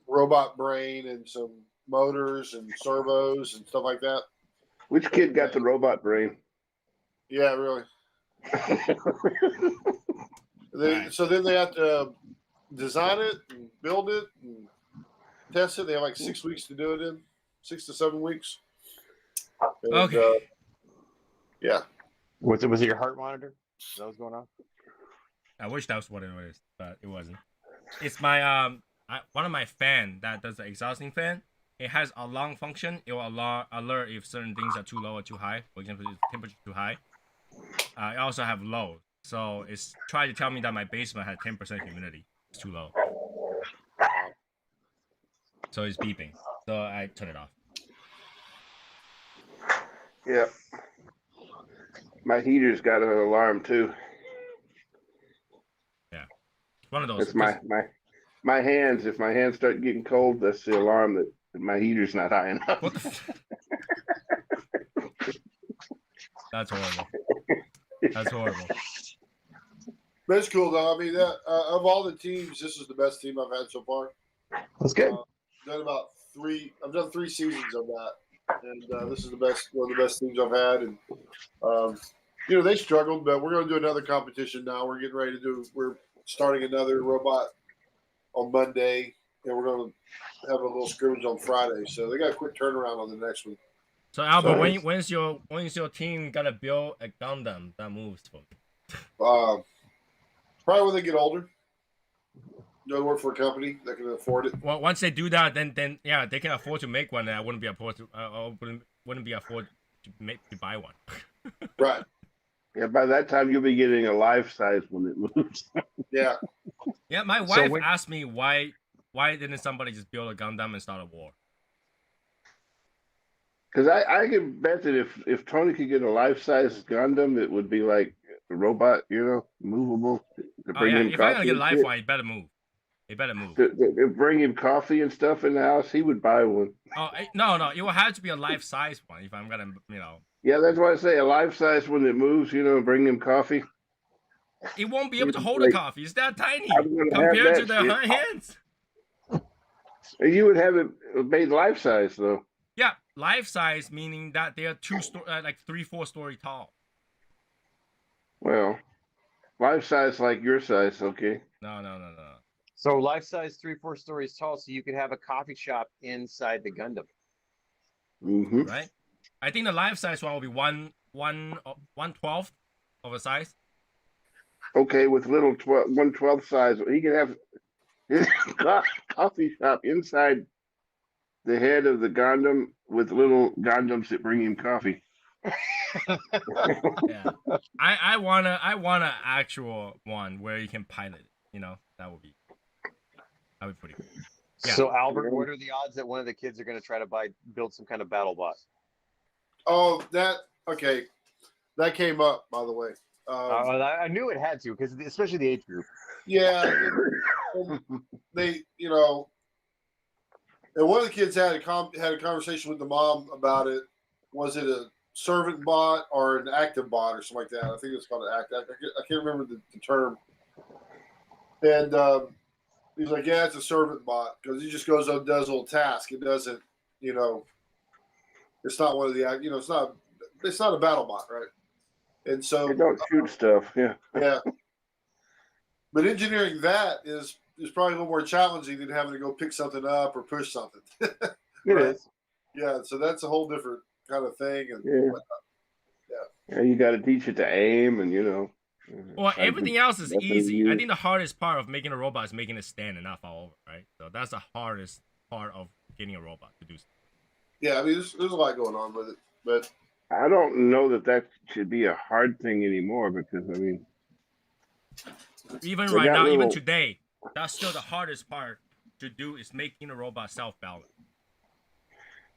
robot brain and some motors and servos and stuff like that. Which kid got the robot brain? Yeah, really. So then they have to design it and build it and test it. They have like 6 weeks to do it in 6 to 7 weeks. And, Okay. yeah. Was it your heart monitor? Is that what's going on? I wish that was what it was, but it wasn't. It's my one of my fan that does the exhausting fan. It has a alarm function. It will alert if certain things are too low or too high. For example, if the temperature is too high. I also have low, so it's trying to tell me that my basement had 10% humidity. It's too low, so it's beeping. So I turn it off. Yeah. My heater's got an alarm too. Yeah, one of those. It's my hands. If my hands start getting cold, that's the alarm that my heater's not high enough. What the? That's horrible. That's horrible. But it's cool though. I mean, of all the teams, this is the best team I've had so far. That's good. I've done 3 seasons of that, and this is one of the best teams I've had. And they struggled, but we're going to do another competition now. We're starting another robot on Monday, and we're going to have a little scrimmage on Friday. So they got a quick turnaround on the next one. So Albert, when's your team gonna build a Gundam that moves for me? Probably when they get older. Go to work for a company that can afford it. Well, once they do that, then yeah, they can afford to make one. And I wouldn't be afford to wouldn't be afford to buy one. Right. Yeah, by that time you'll be getting a life size when it moves. Yeah. Yeah, my So wife when- asked me why didn't somebody just build a Gundam and start a war? Because I can bet that if Tony could get a life size Gundam, it would be like a robot, movable to Oh bring yeah, him if I'm gonna coffee get a and life shit. one, you better move. You better move. To bring him coffee and stuff in the house, he would buy one. Oh no, it will have to be a life size one if I'm gonna Yeah, that's why I say a life size when it moves, bring him coffee. It won't be able He'd to be hold a like, coffee. It's that tiny I'm gonna have compared to that the shit. hands. And you would have it made life size though. Yeah, life size meaning that they are like 3-4 story tall. Well, life size like your size, okay. No. So life size 3-4 stories tall, so you could have a coffee shop inside the Gundam. Mm-hmm. Right? I think the life size one will be 1/12 of a size. Okay, with little 1/12 size, he can have his coffee shop inside the head of the Gundam with little Gundams that bring him coffee. Yeah. I want a actual one where you can pilot it. That would be pretty cool. Yeah. So Albert, what are the odds that one of the kids are going to try to build some kind of battle bot? Oh, okay. That came up, by the way. I knew it had to, because especially the age group. Yeah. They, and one of the kids had a conversation with the mom about it. Was it a servant bot or an active bot or something like that? I think it's called an active. I can't remember the term. And he's like, yeah, it's a servant bot because he just goes and does a little task. It doesn't, it's not one of the, it's not a battle bot, right? And so They don't shoot stuff, yeah. Yeah. But engineering that is probably a little more challenging than having to go pick something up or push something. It Right. is. Yeah, so that's a whole different kind of thing. And Yeah, you got to teach it to aim, and Well, everything else is weapons easy. use. I think the hardest part of making a robot is making it stand and not fall over, right? So that's the hardest part of getting a robot to do stuff. yeah, I mean, there's a lot going on with it, but I don't know that should be a hard thing anymore because Even They right got now, even little- today, that's still the hardest part to do is making a robot self-balance.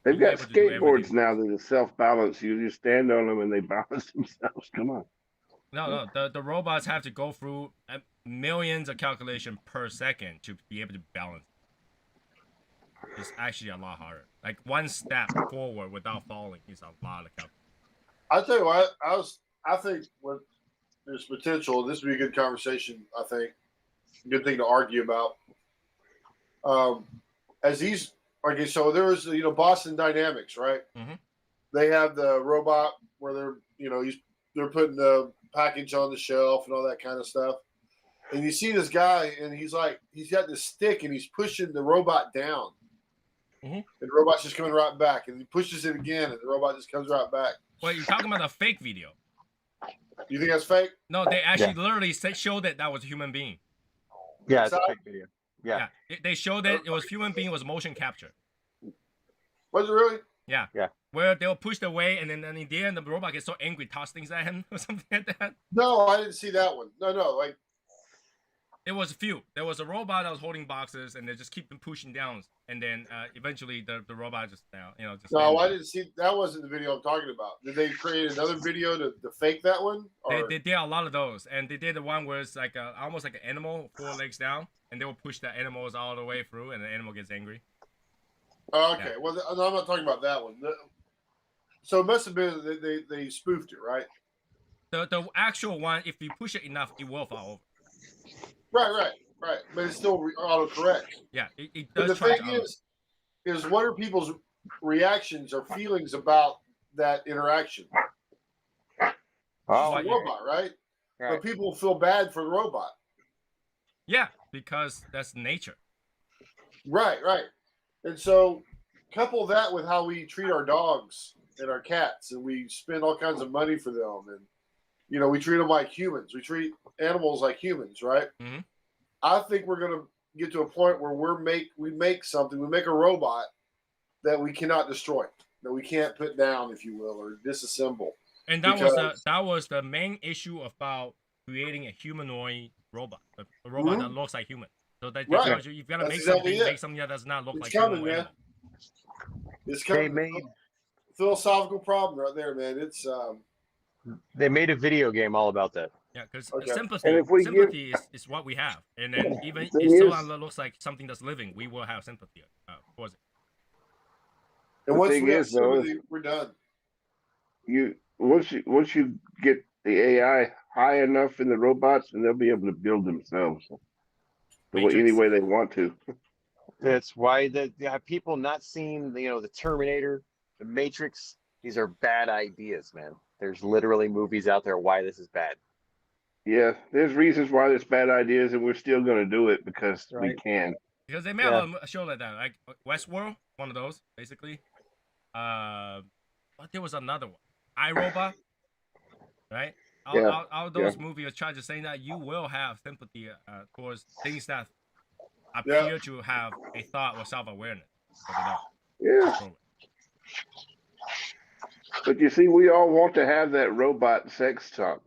they've Being got able to do skateboards everything. now that are self-balance. You just stand on them and they balance themselves. Come on. No, the robots have to go through millions of calculation per second to be able to balance. It's actually a lot harder. Like one step forward without falling is a lot of calculation. I tell you what, I think what there's potential. This would be a good conversation. I think good thing to argue about. As these, okay, so there was Boston Dynamics, right? Mhm. They have the robot where they're putting the package on the shelf and all that kind of stuff. And you see this guy, and he's got this stick, and he's pushing the robot down. Mhm. And the robot's just coming right back, and he pushes it again, and the robot just comes right back. Well, you're talking about a fake video. You think that's fake? No, they actually literally showed that was a human being. Yeah, it's a So- fake video. Yeah. They showed that it was human being was motion capture. Was it really? Yeah. Yeah. Where they were pushed away, and then in the end, the robot gets so angry, toss things at him or something like that. No, I didn't see that one. No, like It was a few. There was a robot that was holding boxes, and they just keep them pushing down, and then eventually the robot just just. no, I didn't see. That wasn't the video I'm talking about. Did they create another video to fake that one? Or? They did a lot of those, and they did the one where it's like almost like an animal, 4 legs down, and they will push the animals all the way through, and the animal gets angry. Oh, okay. Yeah. Well, no, I'm not talking about that one. So it must have been they spoofed it, right? The actual one, if you push it enough, it will fall over. Right. But it's still autocorrect. Yeah, it But does the try thing to. is what are people's reactions or feelings about that interaction? Oh, It's a robot, right? Right. But people feel bad for the robot. Yeah, because that's nature. Right. And so couple that with how we treat our dogs and our cats, and we spend all kinds of money for them, and we treat them like humans. We treat animals like humans, right? Mhm. I think we're gonna get to a point where we make something, we make a robot that we cannot destroy, that we can't put down, if you will, or disassemble. And that was the main issue about creating a humanoid robot, a robot that looks like human. So that Right. tells you you've got to make exactly something that does not look like coming, human. man. It's coming. They made Philosophical problem right there, man. It's they made a video game all about that. Yeah, because Okay. sympathy is what we have, and then even if someone looks like something that's living, we will have sympathy towards it. and once we have sympathy, we're done. Once you get the AI high enough in the robots, and they'll be able to build themselves any way they want to. That's why people not seeing the Terminator, the Matrix. These are bad ideas, man. There's literally movies out there why this is bad. Yeah, there's reasons why there's bad ideas, and we're still going to do it because we can. Because they made a show like that, like Westworld, one of those, basically. But there was another one, iRobot, right? All those movies try to say that you will have sympathy towards things that appear to have a thought or self-awareness. Yeah. But you see, we all want to have that robot sex doll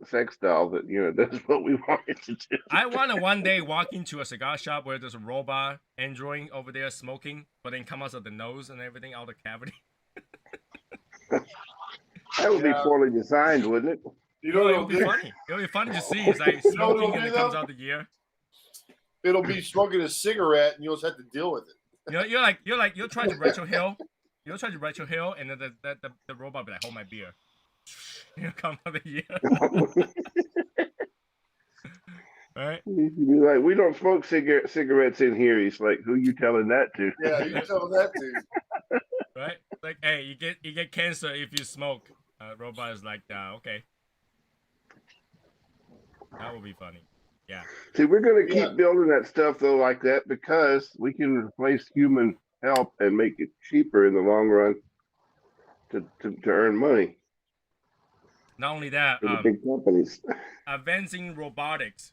that, that's what we wanted to do. I want to one day walk into a cigar shop where there's a robot android over there smoking, but then come out of the nose and everything, out of the cavity. That would be poorly designed, wouldn't it? It would be funny. It would be funny to see. It's like smoking and it comes out the ear. It'll be smoking a cigarette, and you'll just have to deal with it. You're trying to retro hill. You'll try to retro hill, and then the robot will be like, hold my beer. Come out the ear. Right? He'd be like, we don't smoke cigarettes in here. He's like, who you telling that to? Yeah, you telling that to. Right? Like, hey, you get cancer if you smoke. Robot is like, okay. That would be funny. Yeah. See, we're going to keep building that stuff, though, like that, because we can replace human help and make it cheaper in the long run to earn money. Not only that, for the big companies. Advancing robotics,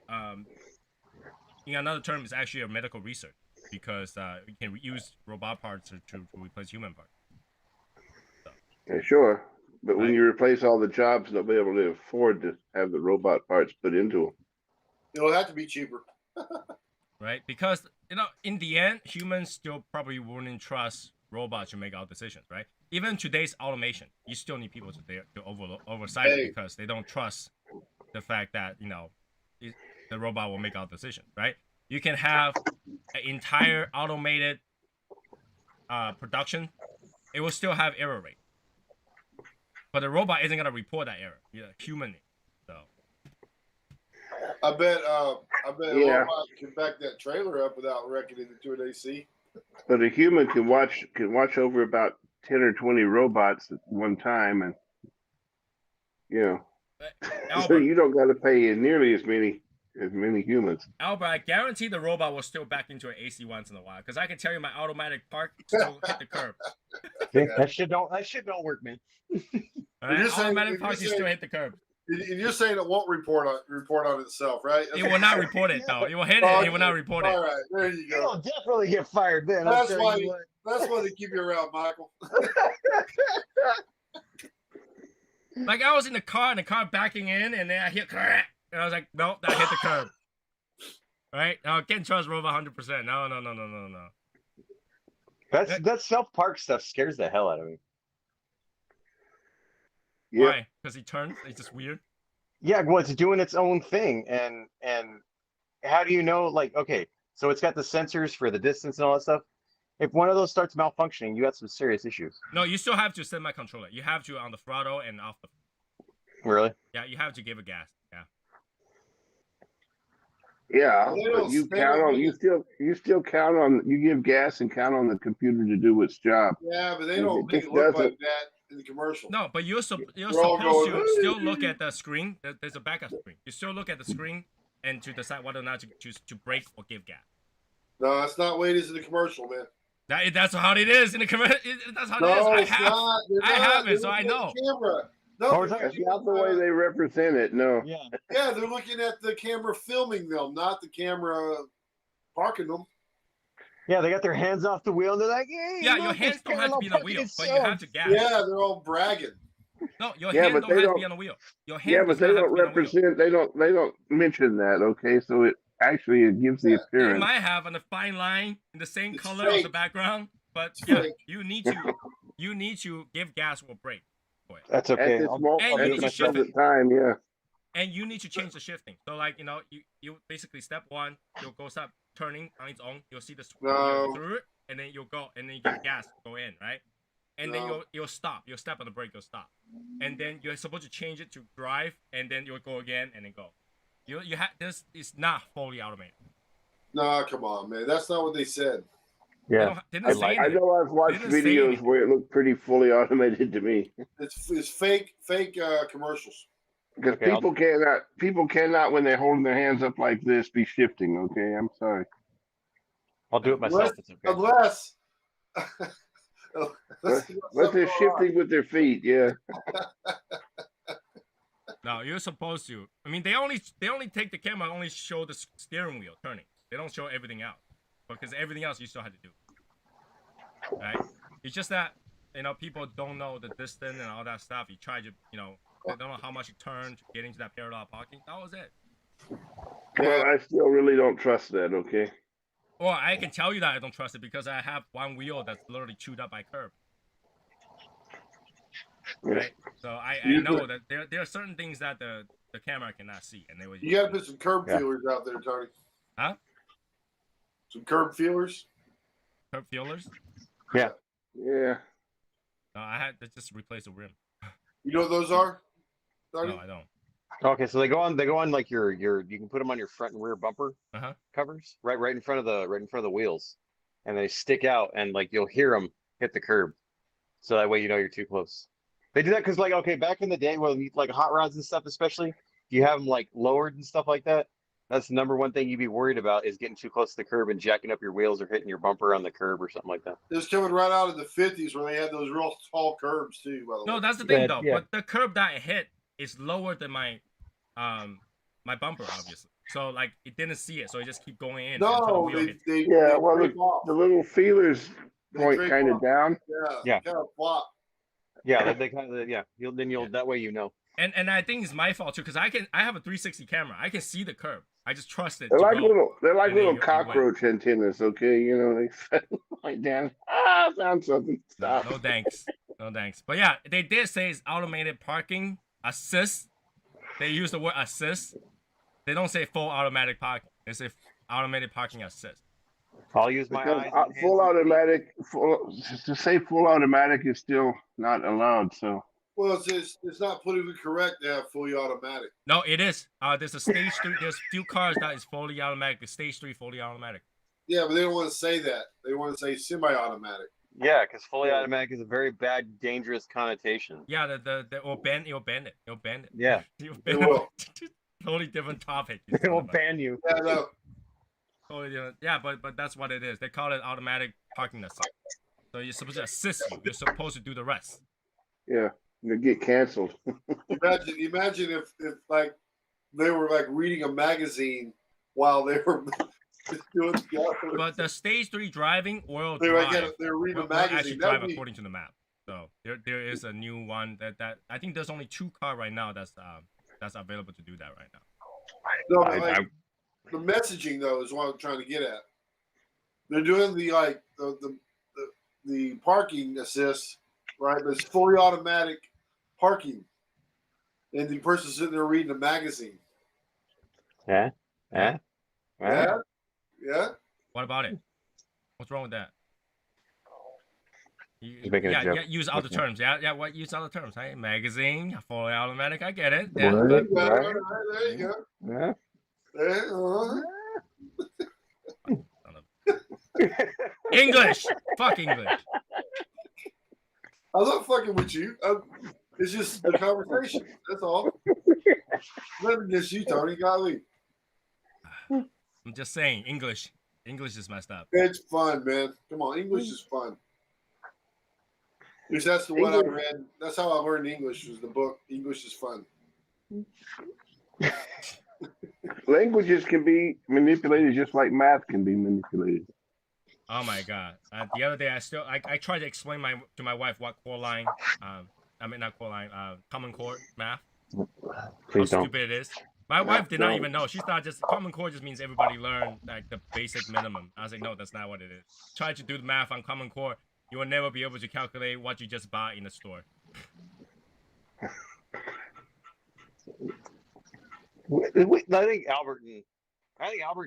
in another term, is actually a medical research, because we can use robot parts to replace human parts. So. Yeah, sure. But when you replace all the jobs, they'll be able to afford to have the robot parts put into them. It'll have to be cheaper. Right? Because, in the end, humans still probably wouldn't trust robots to make our decisions, right? Even today's automation, you still need people to oversight it, because they don't trust the fact that, the robot will make our decisions, right? You can have an entire automated production. It will still have error rate. But the robot isn't going to report that error. Human. So. I bet a robot can back that trailer up without wrecking it into an AC. But a human can watch over about 10 or 20 robots at one time, and so you don't got to pay nearly as many humans. Albert, I guarantee the robot will still back into an AC once in a while, because I can tell you my automatic park still hit the curb. That shit don't work, man. Automatic park still hit the curb. And you're saying it won't report on itself, right? It will not report it, though. It will hit it. It will not report it. All right, there you go. You'll definitely get fired then. That's why they keep you around, Michael. Like, I was in the car, and the car backing in, and then I hit, and I was like, nope, that hit the curb. Right? Now, I can't trust robot 100%. No. That self-park stuff scares the hell out of me. Yeah. Why? Because he turns? It's just weird? Yeah, well, it's doing its own thing. And how do you know, like, okay, so it's got the sensors for the distance and all that stuff. If one of those starts malfunctioning, you got some serious issues. No, you still have to set my controller. You have to on the throttle and off the... Really? Yeah, you have to give it gas. Yeah. Yeah, but you still count on, you give gas and count on the computer to do its job. Yeah, but they don't make it look like that in the commercial. No, but you're supposed to still look at the screen. There's a backup screen. You still look at the screen and to decide whether or not to choose to brake or give gas. No, that's not the way it is in the commercial, man. That's how it is in the commercial. That's how it is. I have it, so I know. Camera. No, that's not the way they represent it. No. Yeah, they're looking at the camera filming them, not the camera parking them. Yeah, they got their hands off the wheel and they're like, "Hey, Yeah, look, your it's hands don't have to parallel be on the parking wheel, but you itself." have to gas. Yeah, they're all bragging. No, your Yeah, hand but don't they have to don't- be on the wheel. Your Yeah, hand but does they not have don't to be on the wheel. represent. They don't mention that. Okay, so it actually it gives the Yeah, They appearance. might have on a fine line in the same It's color of the fake. background, but It's yeah, fake. you need to give gas or brake for it. That's At okay. this I'll moment, And do you at need it to this shift myself. it. present time, yeah. And you need to change the shifting. So like, you know, you basically step one, you'll go start turning on its own. You'll see the No. through it, and then you'll go, and then you give gas, go in, right? And then No. you'll stop. You'll step on the brake, you'll stop. And then you're supposed to change it to drive, and then you'll go again, and then go. You have this is not fully automated. No, come on, man. That's not what they said. Yeah. They didn't say I anything. know I've watched They didn't say videos anything. where it looked pretty fully automated to me. It's fake commercials. Because Okay, people cannot when they're holding their hands up like this be shifting. Okay, I'm sorry. I'll do it myself. It's okay. Unless But they're shifting with their feet. Yeah. No, you're supposed to. I mean, they only take the camera, only show the steering wheel turning. They don't show everything else, because everything else you still have to do. Right? It's just that, you know, people don't know the distance and all that stuff. You try to, you know, they don't know how much you turn to get into that parallel parking. That was it. Well, I still really don't trust that. Okay. Or I can tell you that I don't trust it because I have one wheel that's literally chewed up by curb. Right? So I know that there are certain things that the camera cannot see, and they would. You got to put some curb Yeah. feelers out there, Tony. Huh? Some curb feelers. Curb feelers. Yeah. No, I had to just replace the rim. You know what those are, Tony? No, I don't. Okay, so they go on like your you can put them on your front and rear bumper Uh-huh. covers, right in front of the wheels, and they stick out, and like you'll hear them hit the curb, so that way you know you're too close. They do that because like okay, back in the day when like hot rods and stuff, especially you have them like lowered and stuff like that. That's the number one thing you'd be worried about is getting too close to the curb and jacking up your wheels or hitting your bumper on the curb or something like that. It was coming right out of the 50s when they had those real tall curbs too. By the No, way, that's the thing Yeah, though. yeah. But the curb that I hit is lower than my bumper, obviously. So like it didn't see it, so it just keep going in. until the no, wheel hits. they Yeah. Well, break off. the little feelers They point break kind of off. down. Yeah. Kind of flop. Yeah, they kind of you'll that way you know. And I think it's my fault too, because I have a 360 camera. I can see the curb. I just trust it. They're to like go. little And then you cockroach antennas. Okay, you know they point down. I found something. Stop. No thanks. No thanks. But yeah, they did say it's automated parking assist. They use the word assist. They don't say full automatic parking. They say automated parking assist. I'll use my Because eyes. and hands full and feet. automatic, to say full automatic is still not allowed. So Well, it's not politically correct to have fully automatic. No, it is. There's a stage 3. There's few cars that is fully automatic. The stage 3 fully automatic. Yeah, but they don't want to say that. They want to say semi-automatic. Yeah, because fully automatic is a very bad, dangerous connotation. Yeah, it'll bend it. It'll bend it. Yeah, It'll It bend will. Totally different topic. it will ban you. Yeah, no. Totally different. Yeah, but that's what it is. They call it automatic parking assist. So you're supposed to assist you. You're supposed to do the rest. yeah, you get canceled. Imagine if like they were like reading a magazine while they were doing the other. But the stage 3 driving will They were, drive. they were reading a Will actually magazine. drive That'd be, according to the map. So there is a new one that I think there's only 2 cars right now that's available to do that right now. no, but like, the messaging though is what I'm trying to get at. They're doing the parking assist, right? But it's fully automatic parking, and the person's sitting there reading a magazine. Yeah. Yeah. What about it? What's wrong with that? He's making a joke. Yeah, use other terms. Yeah, what use other terms? Hey, magazine, fully automatic. I get it. Right. Yeah, There but you go. Yeah. English. Fuck English. I'm not fucking with you. It's just a conversation. That's all. Nothing against you, Tony. Golly. I'm just saying, English. English is messed up. It's fun, man. Come on, English is fun. At least that's the one I read. That's how I learned English. Was the book English is Fun. Languages can be manipulated just like math can be manipulated. Oh my god! The other day, I tried to explain to my wife what core line, I mean not core line, common core math. Please How don't. stupid it is. My wife did not Don't. even know. She thought just common core just means everybody learn like the basic minimum. I was like, no, that's not what it is. Try to do the math on common core, you will never be able to calculate what you just bought in the store. I think Albert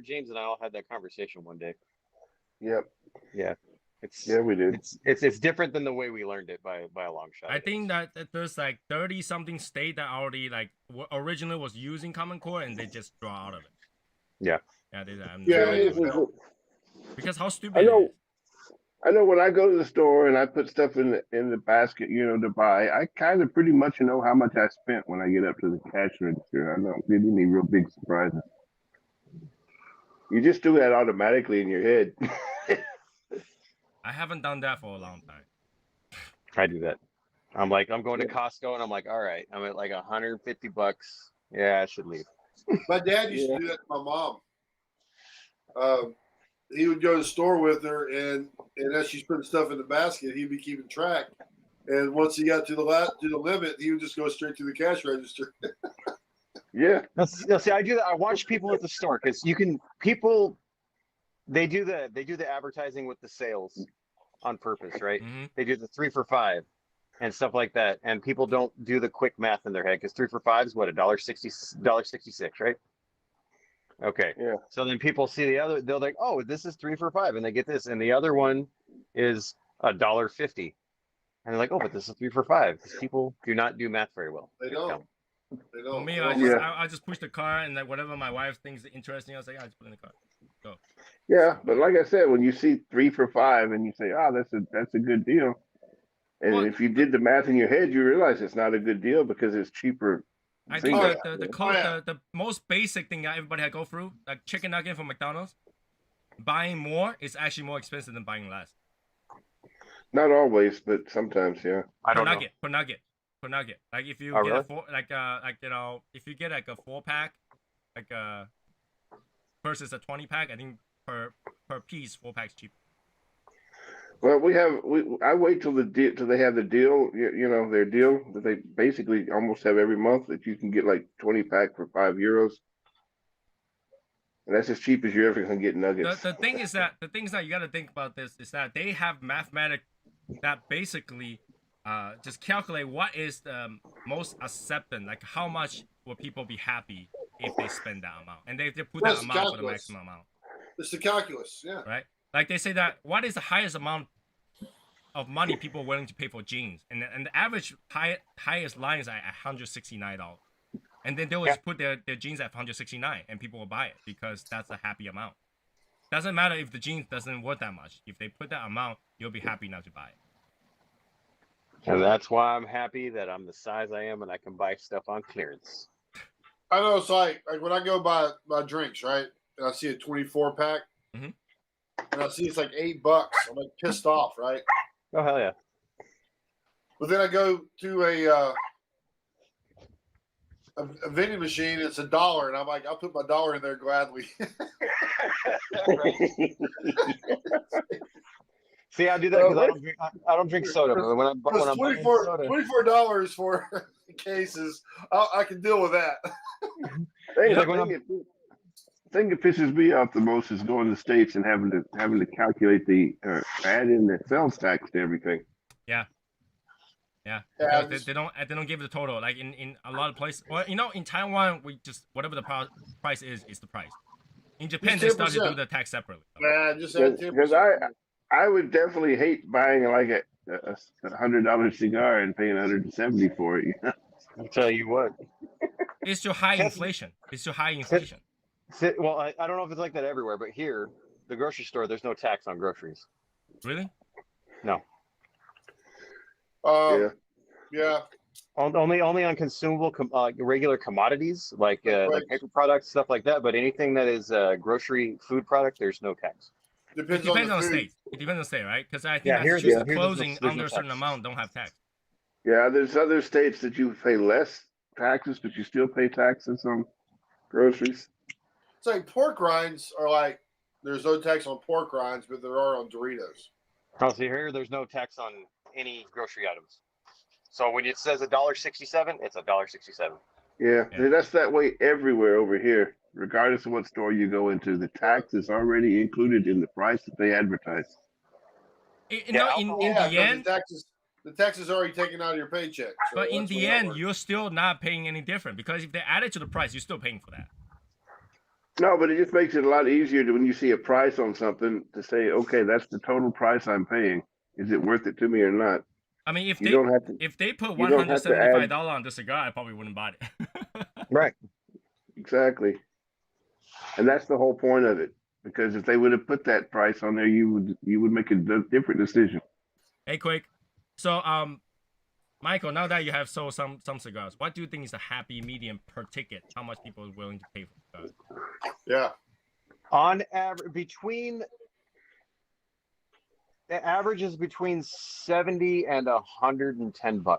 James and I all had that conversation one day. Yep. Yeah, Yeah, we did. it's different than the way we learned it by a long shot. I think that there's like 30 something state that already like originally was using common core and they just draw out of it. Yeah. Yeah, they, I'm Yeah, not it doing is. it. Because how stupid I it know. is. I know when I go to the store and I put stuff in the basket, to buy, I kind of pretty much know how much I spent when I get up to the cash register. I don't get any real big surprises. You just do that automatically in your head. I haven't done that for a long time. I do that. I'm going to Costco and I'm like, all right, I'm at like $150. Yeah, I should leave. My dad used to do that to my mom. He would go to the store with her, and as she's putting stuff in the basket, he'd be keeping track. And once he got to the limit, he would just go straight to the cash register. Yeah. Now, see, I do that. I watch people at the store because they do the advertising with the sales on purpose, right? Mm-hmm. They do the 3 for $5 and stuff like that, and people don't do the quick math in their head because 3 for $5 is what, $1.66, right? Okay. Yeah. So then people see the other, they're like, oh, this is 3 for $5, and they get this, and the other one is $1.50, and they're like, oh, but this is 3 for $5. Because people do not do math very well. They don't. They don't. For me, I just push the car and like whatever my wife thinks is interesting, I was like, I just put in the car. Go. Yeah, but like I said, when you see 3 for $5 and you say, "Oh, that's a good deal," and Well, if you did the math in your head, you realize it's not a good deal because it's cheaper. I think single. the most basic thing that everybody had to go through, like chicken nugget from McDonald's, buying more is actually more expensive than buying less. Not always, but sometimes, yeah. I don't know. Per nugget. Like if you Oh, get really? a four, if you get like a 4-pack, versus a 20-pack, I think per piece 4-pack's cheaper. Well, I wait till they have the deal, their deal that they basically almost have every month that you can get like 20-pack for €5. And that's as cheap as you're ever gonna get nuggets. The thing is that you got to think about this is that they have mathematics that basically just calculate what is the most acceptance, like how much will people be happy if they spend that amount, and they put that amount for the maximum amount. It's the calculus, yeah. Right? Like they say that what is the highest amount of money people are willing to pay for jeans, and the average highest line is at $169, and then they will put their jeans at $169, and people will buy it because that's a happy amount. Doesn't matter if the jeans doesn't worth that much. If they put that amount, you'll be happy enough to buy it. And that's why I'm happy that I'm the size I am and I can buy stuff on clearance. I know it's like when I go buy drinks, right? And I see a 24-pack, Mhm. and I see it's like $8. I'm like pissed off, right? Oh, hell yeah. But then I go to a vending machine, it's $1, and I'm like, I'll put my dollar in there gladly. See, I do that because I don't drink soda. But when I'm buying soda, $24 for cases, I can deal with that. Thing that pisses me off the most is going to the States and having to calculate the add in the sales tax to everything. Yeah, because they don't give the total. Like in a lot of places, well, in Taiwan, we just whatever the price is the price. In Japan, they started to do the tax separately. Man, just add 10%. Because I would definitely hate buying like a $100 cigar and paying $170 for it. I'll tell you what. It's too high inflation. Well, I don't know if it's like that everywhere, but here, the grocery store, there's no tax on groceries. Really? No. Yeah. Only on consumable, regular commodities like paper products, stuff like that. But anything that is grocery food product, there's no tax. It depends on the state. It depends on the state, right? Because I think clothing under a certain amount don't have tax. Yeah, there's other states that you pay less taxes, but you still pay taxes on groceries. It's like pork rinds are like there's no tax on pork rinds, but there are on Doritos. Oh, see here, there's no tax on any grocery items. So when it says $1.67, it's $1.67. Yeah, Yeah. that's that way everywhere over here. Regardless of what store you go into, the tax is already included in the price that they advertise. No, Yeah, in alcohol- the end, the tax is already taken out of your paycheck. So but in that's the where that end, works. you're still not paying any different because if they add it to the price, you're still paying for that. No, but it just makes it a lot easier to when you see a price on something to say, okay, that's the total price I'm paying. Is it worth it to me or not? I mean, You don't have to. if they put You don't have to add $175 on this cigar, I probably wouldn't buy it. Right. exactly, and that's the whole point of it. Because if they would have put that price on there, you would make a different decision. Hey, quick. So, Michael, now that you have sold some cigars, what do you think is the happy medium per ticket? How much people are willing to pay for cigars? Yeah. On average, the average is between 70 and $110.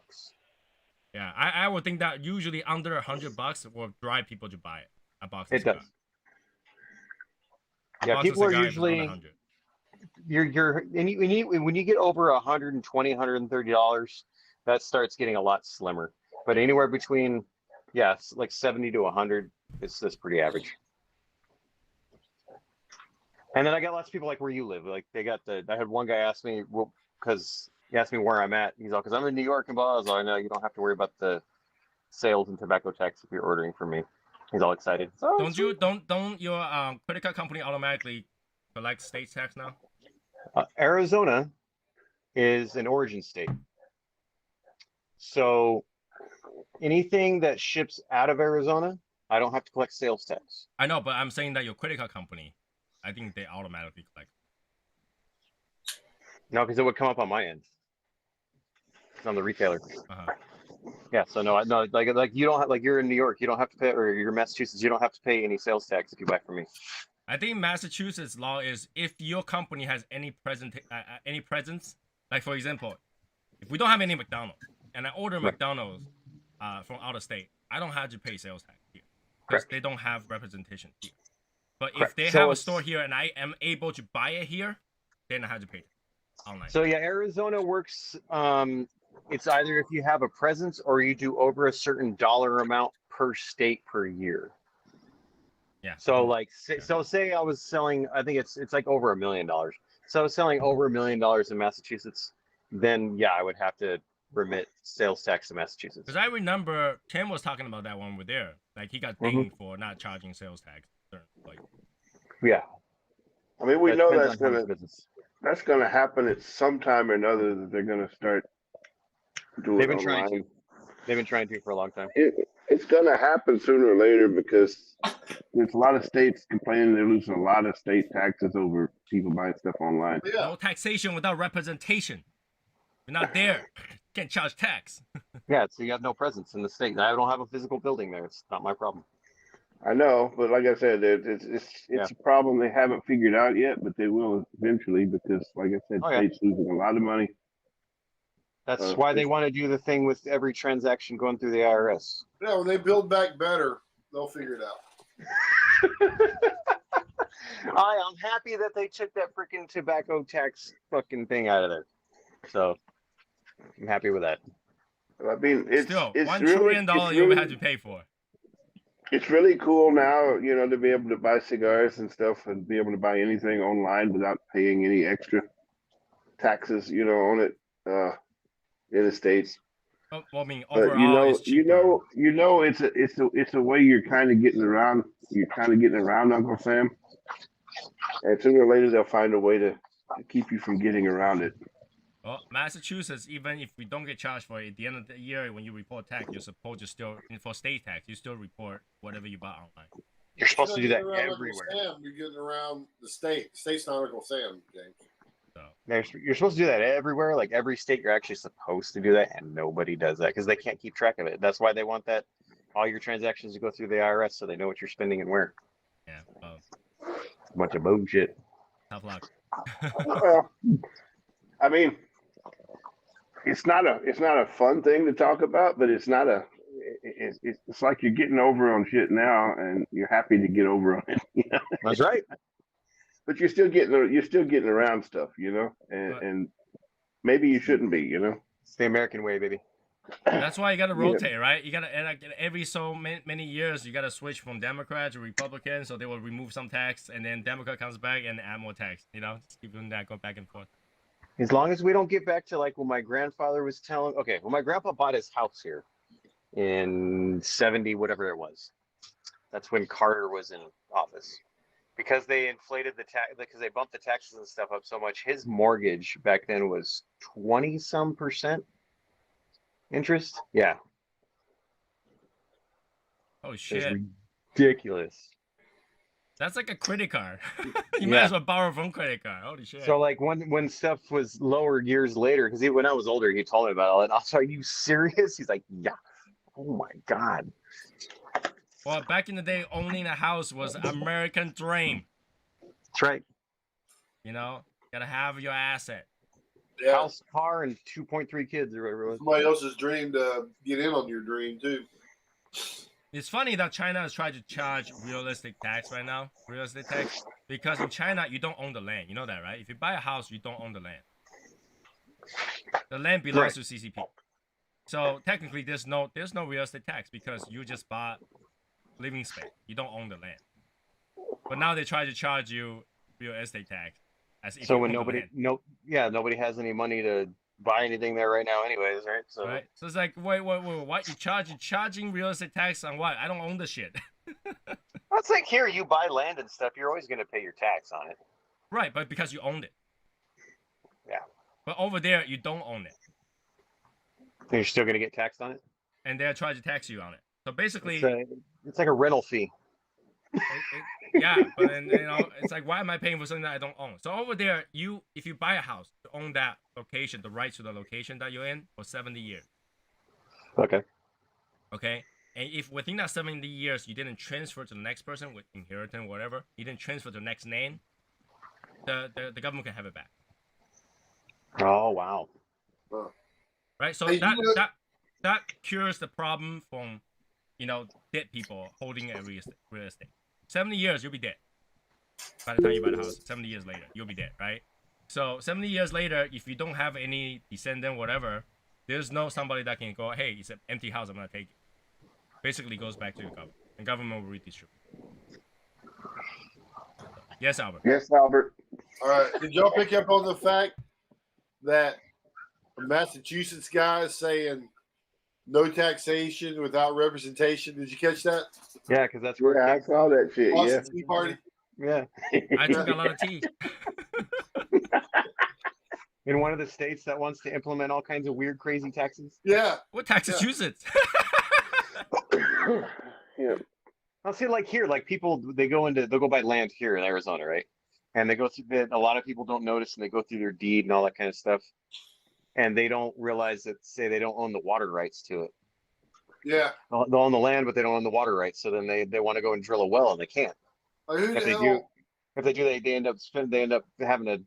Yeah, I would think that usually under $100 will drive people to buy it. A box of It cigar. does. Yeah, Box of people are cigar if it's under usually 100. when you get over $120, $130, that starts getting a lot slimmer. But anywhere between, yeah, like 70 to 100, that's pretty average. And then I got lots of people like where you live. Like I had one guy ask me, well, because he asked me where I'm at. He's all, because I'm in New York and blah. I was all, I know you don't have to worry about the sales and tobacco tax if you're ordering from me. He's all excited. So, Don't your credit card company automatically collect state tax now? Arizona is an origin state. So anything that ships out of Arizona, I don't have to collect sales tax. I know, but I'm saying that your credit card company, I think they automatically collect. No, because it would come up on my end. It's on the retailer. Uh-huh. Yeah, so no, like you don't have, like you're in New York, you don't have to pay, or you're in Massachusetts, you don't have to pay any sales tax if you buy from me. I think Massachusetts law is if your company has any presence, like for example, if we don't have any McDonald's and I order McDonald's from out of state, I don't have to pay sales tax here because they don't have representation here. But if they have a store here and I am able to buy it here, then I have to pay it online. So yeah, Arizona works. It's either if you have a presence or you do over a certain dollar amount per state per year. Yeah. So like, so say I was selling, I think it's like over $1 million. So I was selling over $1 million in Massachusetts, then yeah, I would have to remit sales tax to Massachusetts. Because I remember Tim was talking about that when we were there. Like he got dinged for not charging sales tax. Like, yeah. I mean, we That know depends that's on how much gonna business. that's gonna happen at some time or another that they're gonna start doing They've been online. trying to. They've been trying to for a long time. It's gonna happen sooner or later because there's a lot of states complaining they're losing a lot of state taxes over people buying stuff online. Yeah. no taxation without representation. You're not there. Can't charge tax. Yeah, so you have no presence in the state. I don't have a physical building there. It's not my problem. I know, but like I said, it's a problem they haven't figured out yet, but they will eventually because, like I said, Oh, yeah. states losing a lot of money. That's why they want to do the thing with every transaction going through the IRS. Yeah, when they build back better, they'll figure it out. I'm happy that they took that freaking tobacco tax fucking thing out of there. So I'm happy with that. I mean, it's Still, it's $1 really, trillion it's you really, had to pay for. it's really cool now, you know, to be able to buy cigars and stuff and be able to buy anything online without paying any extra taxes, you know, on it in the States. Oh, well, I mean, But overall, it's cheaper. it's a way you're kind of getting around. You're kind of getting around Uncle Sam, and sooner or later they'll find a way to keep you from getting around it. Well, Massachusetts, even if we don't get charged for it, at the end of the year, when you report tax, you're supposed to still, for state tax, you still report whatever you buy online. You're supposed to do that You're getting around everywhere. Uncle Sam, you're getting around the state. The state's not Uncle Sam, James. So, You're supposed to do that everywhere. Like every state, you're actually supposed to do that, and nobody does that because they can't keep track of it. That's why they want that all your transactions to go through the IRS so they know what you're spending and where. yeah, A bunch of bullshit. tough luck. Well, I mean, it's not a fun thing to talk about, but it's not it's like you're getting over on shit now, and you're happy to get over on it. That's right. But you're still getting around stuff, and maybe you shouldn't be, It's the American way, baby. That's why you gotta Yeah. rotate, right? You gotta, and like every so many years, you gotta switch from Democrat to Republican, so they will remove some tax, and then Democrat comes back and add more tax. Just keep doing that, go back and forth. As long as we don't get back to like when my grandfather was telling. Okay, when my grandpa bought his house here in 70, whatever it was. That's when Carter was in office. Because they inflated the tax, because they bumped the taxes and stuff up so much, his mortgage back then was 20-some% interest. Yeah. Oh It was shit, ridiculous. that's like a credit card. You Yeah. might as well borrow from credit card. Holy shit. So like when stuff was lower years later, because when I was older, he told me about all that. I was like, "Are you serious?" He's like, "Yeah." Oh my God. Well, back in the day, owning a house was American dream. That's right. Gotta have your asset. Yeah. House, car, and 2.3 kids or whatever it was. Somebody else's dream to get in on your dream too. It's funny that China is trying to charge real estate tax right now. Real estate tax. Because in China, you don't own the land. You know that, right? If you buy a house, you don't own the land. The land belongs to CCP. So technically, there's no real estate tax because you just bought living space. You don't own the land. But now they try to charge you real estate tax. As if So you when own the land. nobody has any money to buy anything there right now, anyways, right? So Right? So it's like, wait, what? You charging real estate tax on what? I don't own the shit. it's like here, you buy land and stuff, you're always going to pay your tax on it. Right, but because you owned it. Yeah. But over there, you don't own it. You're still going to get taxed on it. And they're trying to tax you on it. So basically, It's like a rental fee. yeah, but then it's like, why am I paying for something that I don't own? So over there, if you buy a house, you own that location, the rights to the location that you're in for 70 years. Okay. Okay, and if within that 70 years you didn't transfer to the next person with inheritance, whatever, you didn't transfer to the next name, the government can have it back. Oh wow. Right, so Hey, that cures the problem from dead people holding a real estate. 70 years, you'll be dead. By the time you buy the house, 70 years later, you'll be dead, right? So 70 years later, if you don't have any descendant, whatever, there's no somebody that can go, hey, it's an empty house, I'm gonna take it. Basically goes back to the government. And government will redistribute. Yes, Albert. Yes, Albert. All right. Did y'all pick up on the fact that a Massachusetts guy is saying no taxation without representation? Did you catch that? Yeah, because that's where Yeah, I saw that shit. Lost Yeah. the Tea Party. yeah. I drink a lot of tea. In one of the states that wants to implement all kinds of weird, crazy taxes. Yeah. What Massachusetts? Yeah. I'll see, like here, like people they'll go buy land here in Arizona, right? And they go through that. A lot of people don't notice, and they go through their deed and all that kind of stuff, and they don't realize that, say, they don't own the water rights to it. Yeah. They'll own the land, but they don't own the water rights. So then they want to go and drill a well, and they can't. Like, who If the they hell? do, they end up having to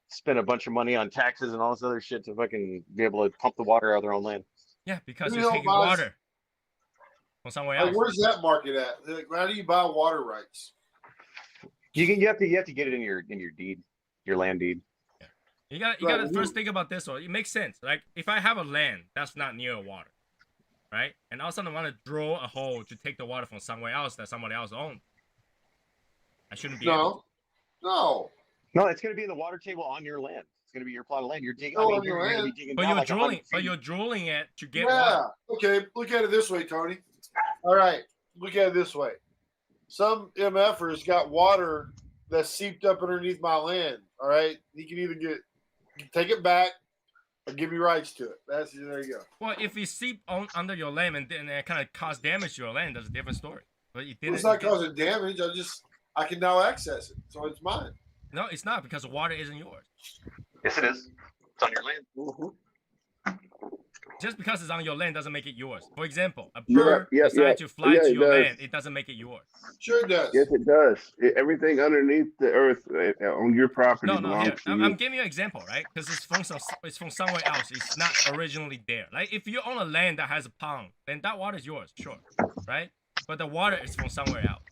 spend a bunch of money on taxes and all this other shit to fucking be able to pump the water out of their own land. Yeah, because Who you're the hell taking buys- water from somewhere Like, else. where's that market at? Like, how do you buy water rights? You have to get it in your deed, your land deed. You gotta Right, first think about this one. It makes sense. Like if I have a land that's not near water, right? And all of a sudden I want to drill a hole to take the water from somewhere else that somebody else owns. I shouldn't be able No. No, it's going to be in the water table on your land. It's going to be your plot of land. You're digging. Oh, I mean, on your you're going to land. be digging But down you're like 100 drilling, but feet. you're drilling it to get Yeah. water. Okay. Look at it this way, Tony. All right. Look at it this way. Some MFers got water that's seeped up underneath my land. All right. He can either take it back or give me rights to it. There you go. Well, if it seep under your land and then it kind of cause damage to your land, that's a different story. But it didn't. It's not causing damage. I can now access it, so it's mine. No, it's not because the water isn't yours. Yes, it is. It's on your land. just because it's on your land doesn't make it yours. For example, a Yeah, bird yeah, decides to fly yeah, to it your does. land, it doesn't make it yours. Sure it does. Yes, it does. Everything underneath the earth on your property No, here belongs to I'm you. giving you an example, right? Because it's from somewhere else. It's not originally there. Like if you own a land that has a pond, then that water is yours, sure, right? But the water is from somewhere else.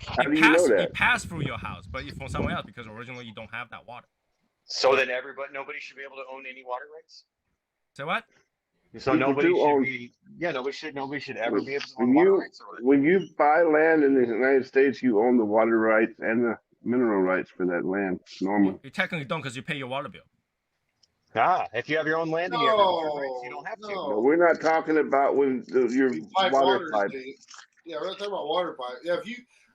How do you know that? It passed through your house, but it's from somewhere else because originally you don't have that water. So then nobody should be able to own any water rights. So what? So People nobody do should own- be. Yeah, nobody should ever be able to When own water you rights. Or what? when you buy land in the United States, you own the water rights and the mineral rights for that land. Normally, You technically don't because you pay your water bill. If you have your own land and you have your water rights, you don't have to. no, we're not talking about when your We pipe water water. pipe. Yeah, we're not talking about water pipe. Yeah,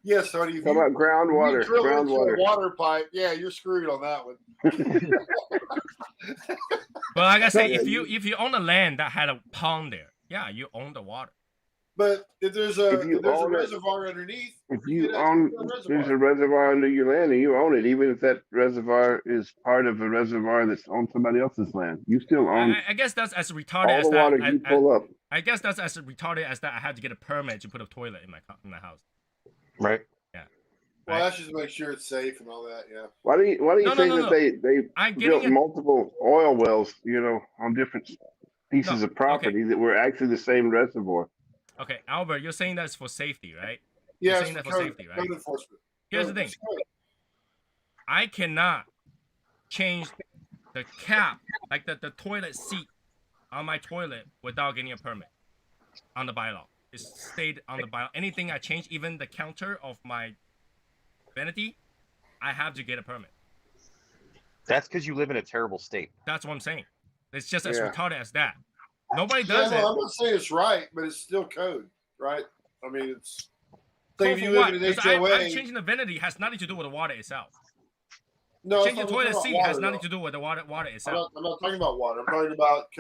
yes, Tony. If Talking about you groundwater. drill into Groundwater. a water pipe, yeah, you're screwed on that one. But like I say, Yeah, if you own a land that had a pond there, yeah, you own the water. But if there's If a you own it- reservoir underneath, If you you get own, access to that there's a reservoir. reservoir under your land and you own it, even if that reservoir is part of a reservoir that's on somebody else's land, you still own I guess that's as retarded all as the that. water you pull up. I guess that's as retarded as that. I had to get a permit to put a toilet in my house. Right. Well, Right. that's just to make sure it's safe and all that. Yeah. Why do you No, think no. that they I'm built getting it. multiple oil wells, on different pieces No, of property that were actually the same reservoir? Okay, Albert, you're saying that's for safety, right? Yeah, saying it's that for code, safety, right? code enforcement. Here's the thing. It's code. I cannot change the cap, like the toilet seat on my toilet without getting a permit on the bylaw. It's stayed on the bylaw. Anything I change, even the counter of my vanity, I have to get a permit. That's because you live in a terrible state. That's what I'm saying. It's just as Yeah. retarded as that. Nobody Yeah, does no, it. I'm not saying it's right, but it's still code, right? I mean, it's Code like if for you what? live in an 'Cause HOA. I'm changing the vanity has nothing to do with the water itself. No, Changing I'm the not toilet talking seat about has water, nothing though. to do with the water I'm itself. not talking about water. I'm talking about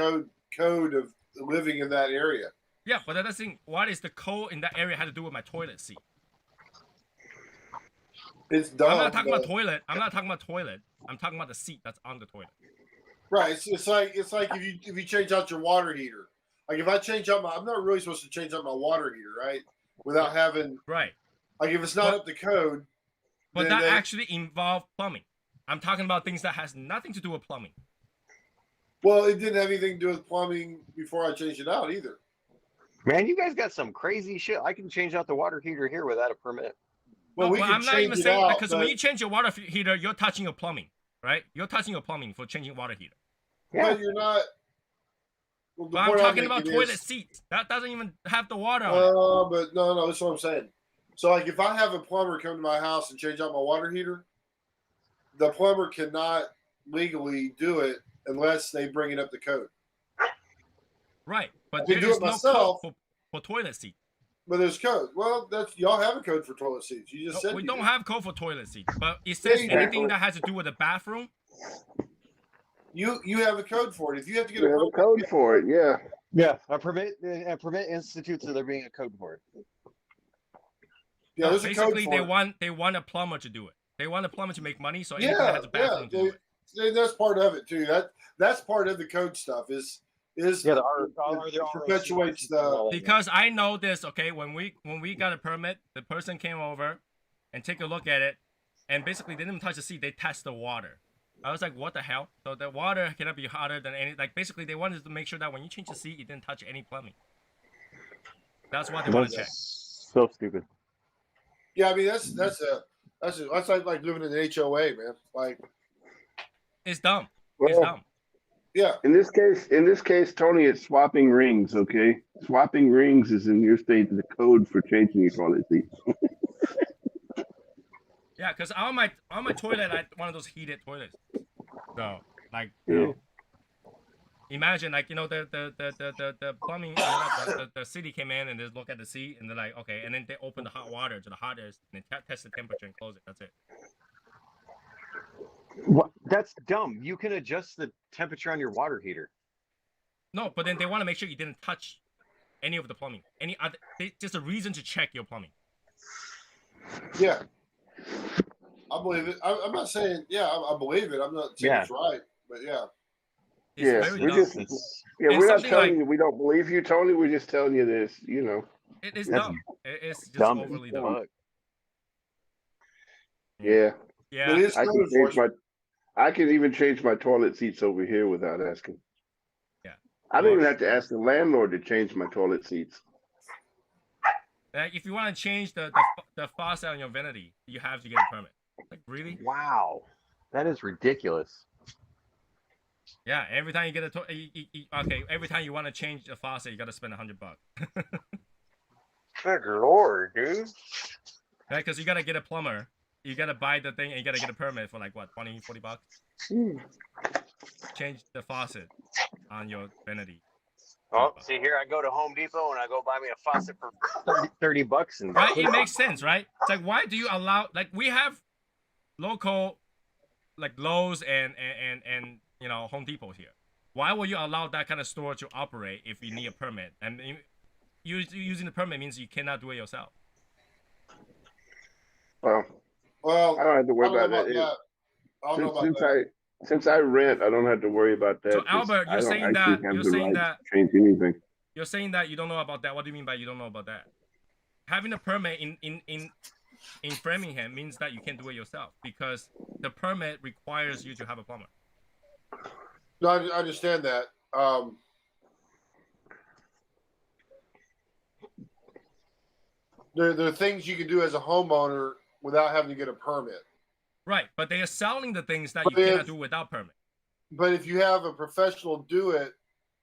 code of living in that area. Yeah, but that doesn't. What is the code in that area had to do with my toilet seat? It's dumb. I'm not talking about but- toilet. I'm not talking about toilet. I'm talking about the seat that's on the toilet. Right. It's like if you change out your water heater. Like if I change out I'm not really supposed to change out my water heater, right? Without having Right. like if it's not But- up to code. But then that they- actually involved plumbing. I'm talking about things that has nothing to do with plumbing. Well, it didn't have anything to do with plumbing before I changed it out either. Man, you guys got some crazy shit. I can change out the water heater here without a permit. Well, No, we but can I'm not change even it saying out, because but, when you change your water heater, you're touching your plumbing, right? You're touching your plumbing for changing water heater. but you're not. Well, the But I'm point talking about making toilet is- seats. That doesn't even have the water on it. But no, that's what I'm saying. So, like, if I have a plumber come to my house and change out my water heater, the plumber cannot legally do it unless they bring it up to code. Right. But I can there do is it no myself. code for toilet seat. But there's code. Well, that's y'all have a code for toilet seats. You just No, said we you don't did. have code for toilet seat. But it says you anything do. that has to do with the bathroom. You have a code for it. If you have to get You a have a permit, code for it, yeah. Yeah, a permit institutes there being a code for it. yeah, No, there's a code basically, for they want a plumber to do it. They want a plumber to make money, so it. anything that Yeah, has a bathroom to do it. that's part of it too. That's part of the code stuff. Is Yeah, it perpetuates the. Because I know this, okay, when we got a permit, the person came over and take a look at it, and basically they didn't even touch the seat, they touched the water. I was like, what the hell? So the water cannot be hotter than any, like basically they wanted to make sure that when you change the seat, you didn't touch any plumbing. That's what they want to check. So stupid. Yeah, I mean that's like living in an HOA, man. Like, It's dumb. It's Well, dumb. yeah, in this case, Tony, it's swapping rings, okay? Swapping rings is in your state the code for changing your toilet seats. Yeah, because on my toilet, I one of those heated toilets. So like, Yeah. imagine like the plumbing, the city came in and they look at the seat and they're like, okay, and then they open the hot water to the hottest and they test the temperature and close it. That's it. What? That's dumb. You can adjust the temperature on your water heater. No, but then they want to make sure you didn't touch any of the plumbing. Any other, just a reason to check your plumbing. yeah. I believe it. I'm not saying I believe it. I'm not saying Yeah. it's right, but yeah. It's Yeah, very we're dumb. just Yeah, And we're not something telling like you we don't believe you, Tony. We're just telling you this. it's That's dumb. It's just dumb as overly dumb. dumb. fuck. Yeah, Yeah. It is I code can change enforcement. I can even change my toilet seats over here without asking. Yeah. I don't Well, even have to ask the landlord to change my toilet seats. like if you want to change the faucet on your vanity, you have to get a permit. Like really? Wow, that is ridiculous. Yeah. Every time you get okay, every time you want to change the faucet, you got to spend $100. Good lord, dude. Right? Because you got to get a plumber. You got to buy the thing and you got to get a permit for like what, 20, $40? Change the faucet on your vanity. Oh, see here, I go to Home Depot and I go buy me a faucet for $30 and Right? It makes sense, right? It's like, why do you allow, like, we have local, like, Lowe's and Home Depot here. Why will you allow that kind of store to operate if you need a permit? And using the permit means you cannot do it yourself. Well, Well, I don't have to I worry don't know about about that. that. I don't know about that. Since I rent, I don't have to worry about that. So 'cause Albert, I you're don't saying actually that have you're the saying right that to change anything. you're saying that you don't know about that. What do you mean by you don't know about that? Having a permit in Framingham means that you can't do it yourself because the permit requires you to have a plumber. No, I understand that. There are things you can do as a homeowner without having to get a permit. Right, but they are selling the things that But you cannot do without permit. But if you have a professional do it,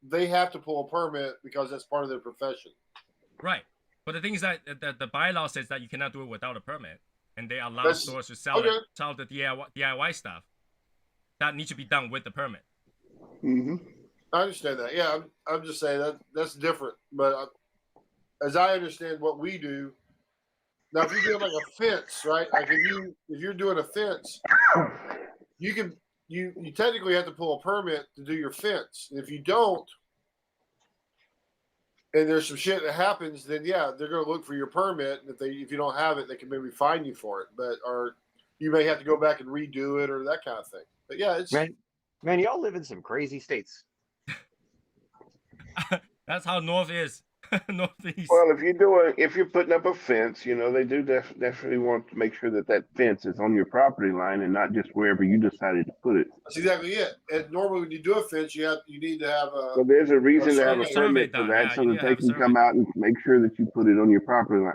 they have to pull a permit because that's part of their profession. Right, but the thing is that the bylaw says that you cannot do it without a permit, and they allow stores to sell the DIY stuff that needs to be done with the permit. Mm-hmm. I understand that. Yeah, I'm just saying that's different. But as I understand what we do, now if you're doing like a fence, right? Like if you're doing a fence, you can you technically have to pull a permit to do your fence. And if you don't, and there's some shit that happens, then yeah, they're going to look for your permit. And if you don't have it, they can maybe fine you for it. Or you may have to go back and redo it or that kind of thing. But yeah, it's man, y'all live in some crazy states. That's how North is. Northeast. Well, if you're putting up a fence, they do definitely want to make sure that fence is on your property line and not just wherever you decided to put it. That's exactly it. And normally when you do a fence, you need to have a. So there's a reason to have a survey permit for done. that, Yeah, so you that need to they have a can survey come done. out and make sure that you put it on your property line.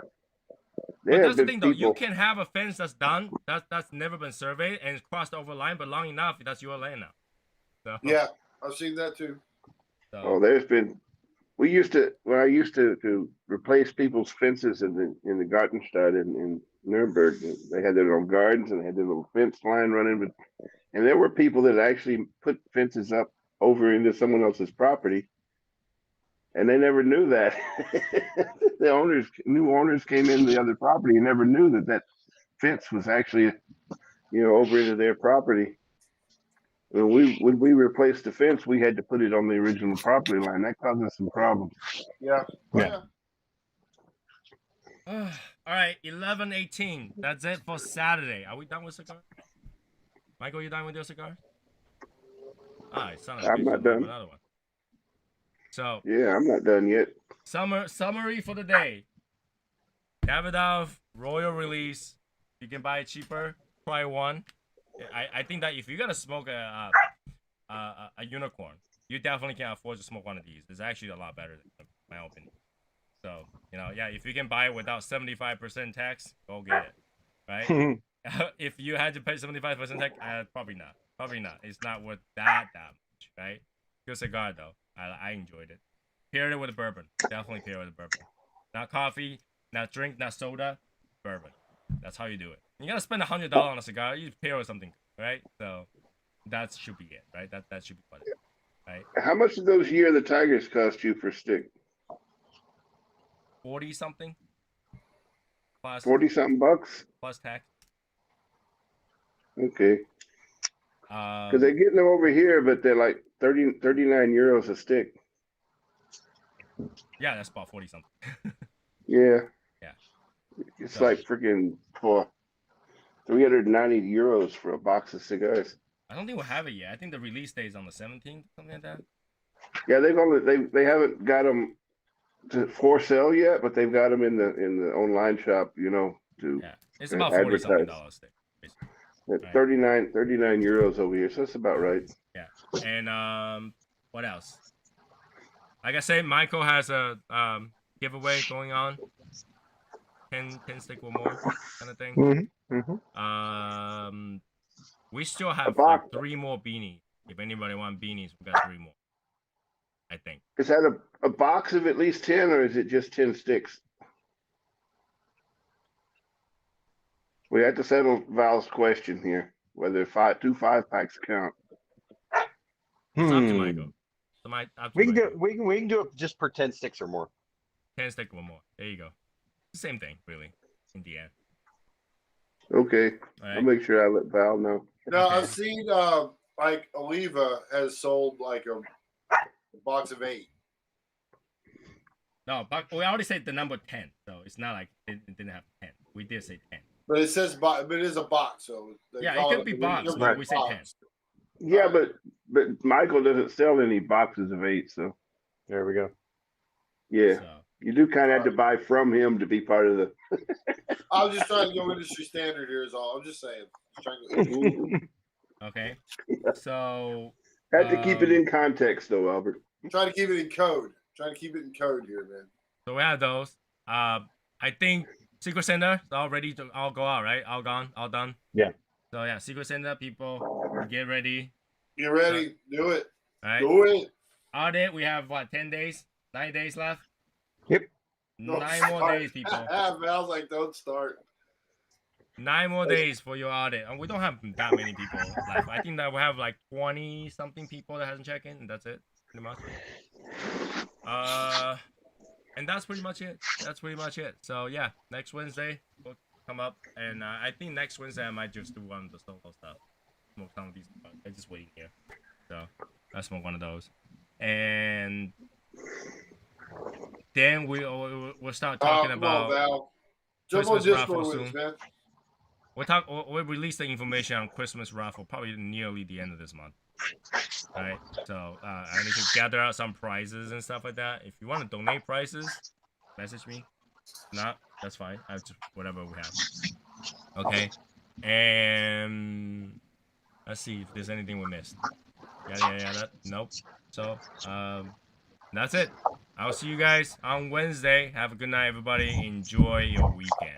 But that's the thing, though. You can have a fence that's done, that's never been surveyed and it's crossed over line, but long enough, that's your land now. So, yeah, I've seen that too. So. Oh, when I used to replace people's fences in the Gartenstadt in Nuremberg, they had their own gardens and they had their little fence line running, and there were people that actually put fences up over into someone else's property, and they never knew that. The new owners came into the other property and never knew that fence was actually, over into their property. When we replaced the fence, we had to put it on the original property line. That caused us some problems. Yeah. Yeah. All right, 11:18. That's it for Saturday. Are we done with cigars? Michael, you done with your cigar? All right, son of a bitch, I'm not we'll have done. another one. So Yeah, I'm not done yet. summary for the day. Davidoff Royal Release. You can buy it cheaper. Try one. I think that if you gotta smoke a unicorn, you definitely can afford to smoke one of these. It's actually a lot better, in my opinion. So yeah, if you can buy it without 75% tax, go get it. Right? If you had to pay 75% tax, probably not. Probably not. It's not worth that much, right? Good cigar though. I enjoyed it. Paired it with a bourbon. Definitely pair it with a bourbon. Not coffee, not drink, not soda, bourbon. That's how you do it. You gotta spend $100 on a cigar. You pair with something, right? So that should be it, right? That should be what it is, right? How much did those Year of the Tigers cost you per stick? 40 something. Plus 40-something bucks. plus tax. Okay. Because they're getting them over here, but they're like 39 euros a stick. Yeah, that's about 40 something. Yeah. Yeah. It's like freaking for 390 euros for a box of cigars. I don't think we'll have it yet. I think the release date is on the 17th, something like that. Yeah, they haven't got them for sale yet, but they've got them in the online shop. To Yeah, it's about $40-something advertise. basically. At Right. 39 euros over here, so that's about right. Yeah, and what else? Like I said, Michael has a giveaway going on. 10 stick or more kind of thing. We still have like 3 more beanies. If anybody want beanies, we got 3 more. I think. Is that a box of at least 10, or is it just 10 sticks? We had to settle Val's question here, whether 2 5-packs count. It's up to Michael. So we can do it just per 10 sticks or more. 10 stick or more. There you go. Same thing, really, in the end. Okay. Right. I'll make sure I let Val know. No, Okay. I've seen like Oliva has sold like a box of 8. No, but we already said the number 10, so it's not like it didn't have 10. We did say 10. But it says but it is a box, so Yeah, it could be box, but we say 10. Yeah, but Michael doesn't sell any boxes of 8, so there we go. Yeah. So, you do kind of have to buy from him to be part of the. I was just trying to go industry standard here, is all. I'm just saying. okay. So. Had to keep it in context, though, Albert. I'm trying to keep it in code. Trying to keep it in code here, man. So we have those. I think Secret Santa is all ready to all go out, right? All gone, all done. Yeah. So yeah, Secret Santa people, get ready. Get ready. Do it. All right. Do it. Audit. We have what? 10 days, 9 days left. Yep. 9 more days, people. Val's like, don't start. 9 more days for your audit, and we don't have that many people left. I think that we have like 20 something people that hasn't checked in, and that's it, pretty much. And that's pretty much it. So yeah, next Wednesday will come up, and I think next Wednesday I might just do one of the solo stuff. Smoke some of these. I'm just waiting here, so I smoke one of those, and then we'll start talking about Val. Christmas raffle soon. Man. We'll release the information on Christmas raffle probably nearly the end of this month. All right, so I need to gather out some prizes and stuff like that. If you want to donate prizes, message me. If not, that's fine. I just whatever we have. Okay, and let's see if there's anything we missed. Yeah. Nope. So that's it. I'll see you guys on Wednesday. Have a good night, everybody. Enjoy your weekend.